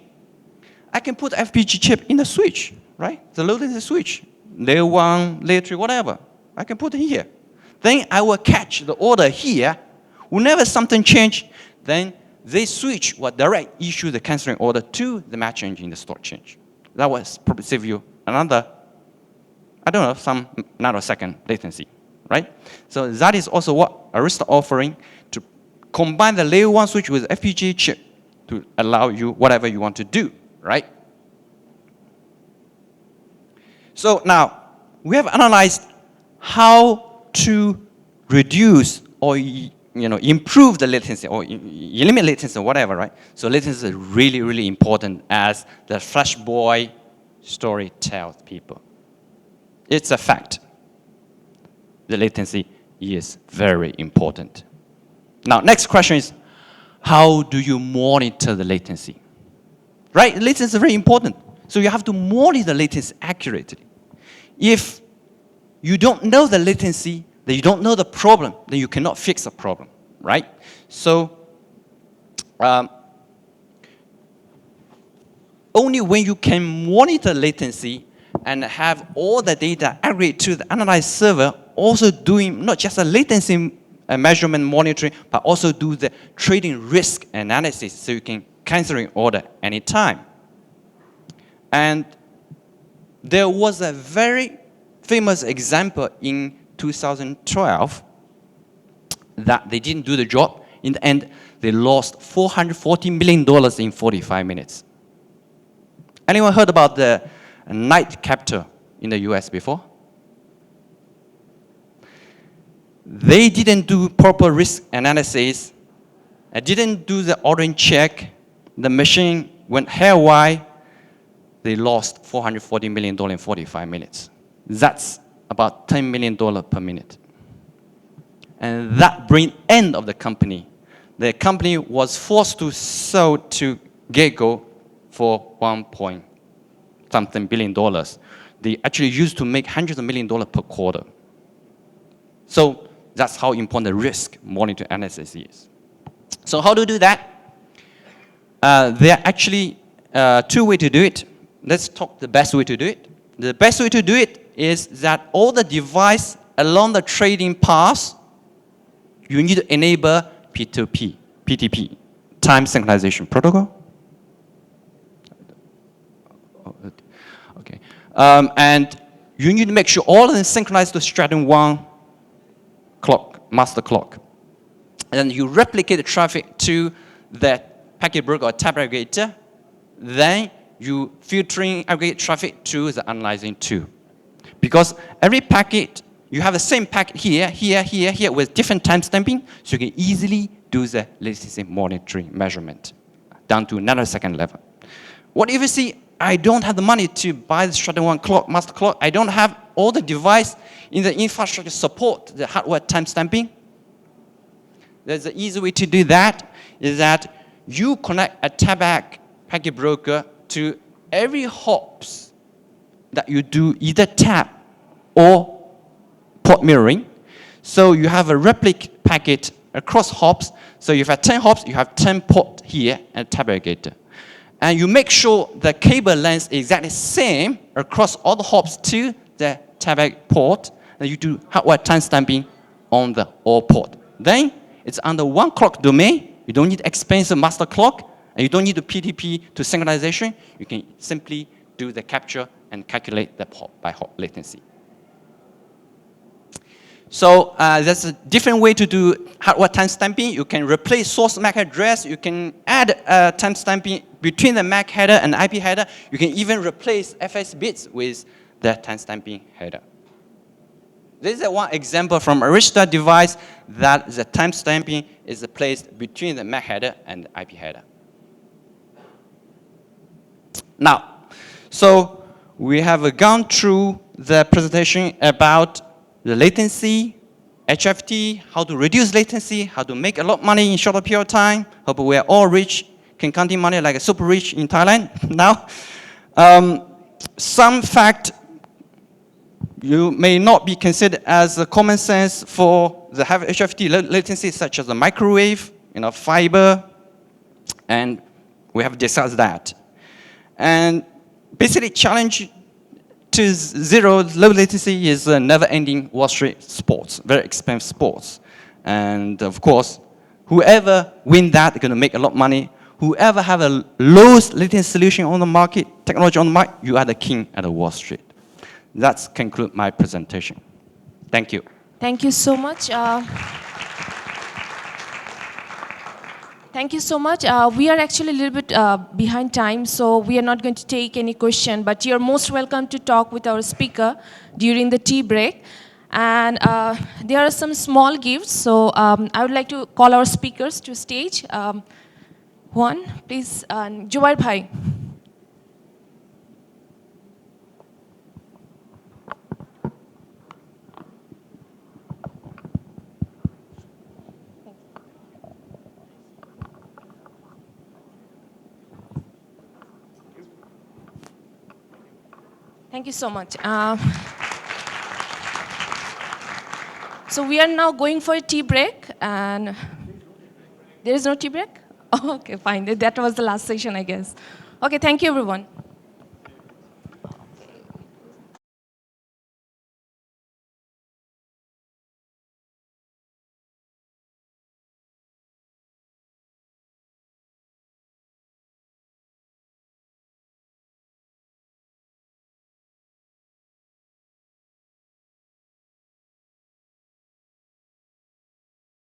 I can put FPGA chip in the switch, right? The low latency switch, layer 1, layer 3, whatever. I can put it here. Then I will catch the order here. Whenever something change, then this switch will direct issue the canceling order to the match engine in the stock exchange. That will probably save you another, I don't know, some nanosecond latency, right? So that is also what Arista offering, to combine the layer 1 switch with FPGA chip to allow you whatever you want to do, right? So now, we have analyzed how to reduce or improve the latency or eliminate latency or whatever, right? So latency is really, really important, as the Flash Boy story tells people. It's a fact. The latency is very important. Now, next question is, how do you monitor the latency? Right? Latency is very important. So you have to monitor the latency accurately. If you don't know the latency, then you don't know the problem, then you cannot fix the problem, right? So only when you can monitor latency and have all the data aggregate to the analyzed server, also doing not just a latency measurement monitoring, but also do the trading risk analysis, so you can cancel an order anytime. And there was a very famous example in 2012 that they didn't do the job. In the end, they lost $440 million in 45 minutes. Anyone heard about the night captor in the US before? They didn't do proper risk analysis. Didn't do the ordering check. The machine went haywire. They lost $440 million in 45 minutes. That's about $10 million per minute. And that brings end of the company. The company was forced to sell to Gecko for $1.something billion. They actually used to make hundreds of millions of dollars per quarter. So that's how important the risk monitor analysis is. So how to do that? There are actually two ways to do it. Let's talk the best way to do it. The best way to do it is that all the device along the trading path, you need to enable P2P, PTP, time synchronization protocol. Okay. And you need to make sure all of them synchronize to Stratum 1 clock, master clock. And you replicate the traffic to the packet broker or tab aggregator. Then you filtering aggregate traffic to the analyzing tool. Because every packet, you have the same packet here, here, here, here with different timestamping, so you can easily do the latency monitoring measurement down to nanosecond level. What if you see, I don't have the money to buy the Stratum 1 clock, master clock, I don't have all the device in the infrastructure support the hardware timestamping? There's an easy way to do that, is that you connect a tabak packet broker to every hops that you do either tab or port mirroring. So you have a replicate packet across hops. So if you have 10 hops, you have 10 port here and tab aggregator. And you make sure the cable length is exactly same across all the hops to the tabak port. And you do hardware timestamping on the all port. Then it's under one clock domain. You don't need expensive master clock, and you don't need the PTP to synchronization. You can simply do the capture and calculate the hop by hop latency. So there's a different way to do hardware timestamping. You can replace source MAC address. You can add timestamping between the MAC header and IP header. You can even replace FS bits with the timestamping header. This is one example from Arista device that the timestamping is placed between the MAC header and the IP header. Now, so we have gone through the presentation about the latency, HFT, how to reduce latency, how to make a lot of money in shorter period of time. Hope we are all rich, can counting money like a super rich in Thailand now. Some fact you may not be considered as a common sense for the high HFT latency, such as the microwave, fiber, and we have discussed that. And basically, challenge to zero low latency is a never-ending Wall Street sports, very expensive sports. And of course, whoever win that, they're going to make a lot of money. Whoever have a lowest latency solution on the market, technology on the market, you are the king at the Wall Street. That's conclude my presentation. Thank you. Thank you so much. Thank you so much. We are actually a little bit behind time, so we are not going to take any question, but you're most welcome to talk with our speaker during the tea break. And there are some small gifts, so I would like to call our speakers to stage. One, please, Jubair Bhai. Thank you so much. So we are now going for a tea break, and there is no tea break? Oh, okay, fine. That was the last session, I guess. Okay, thank you, everyone.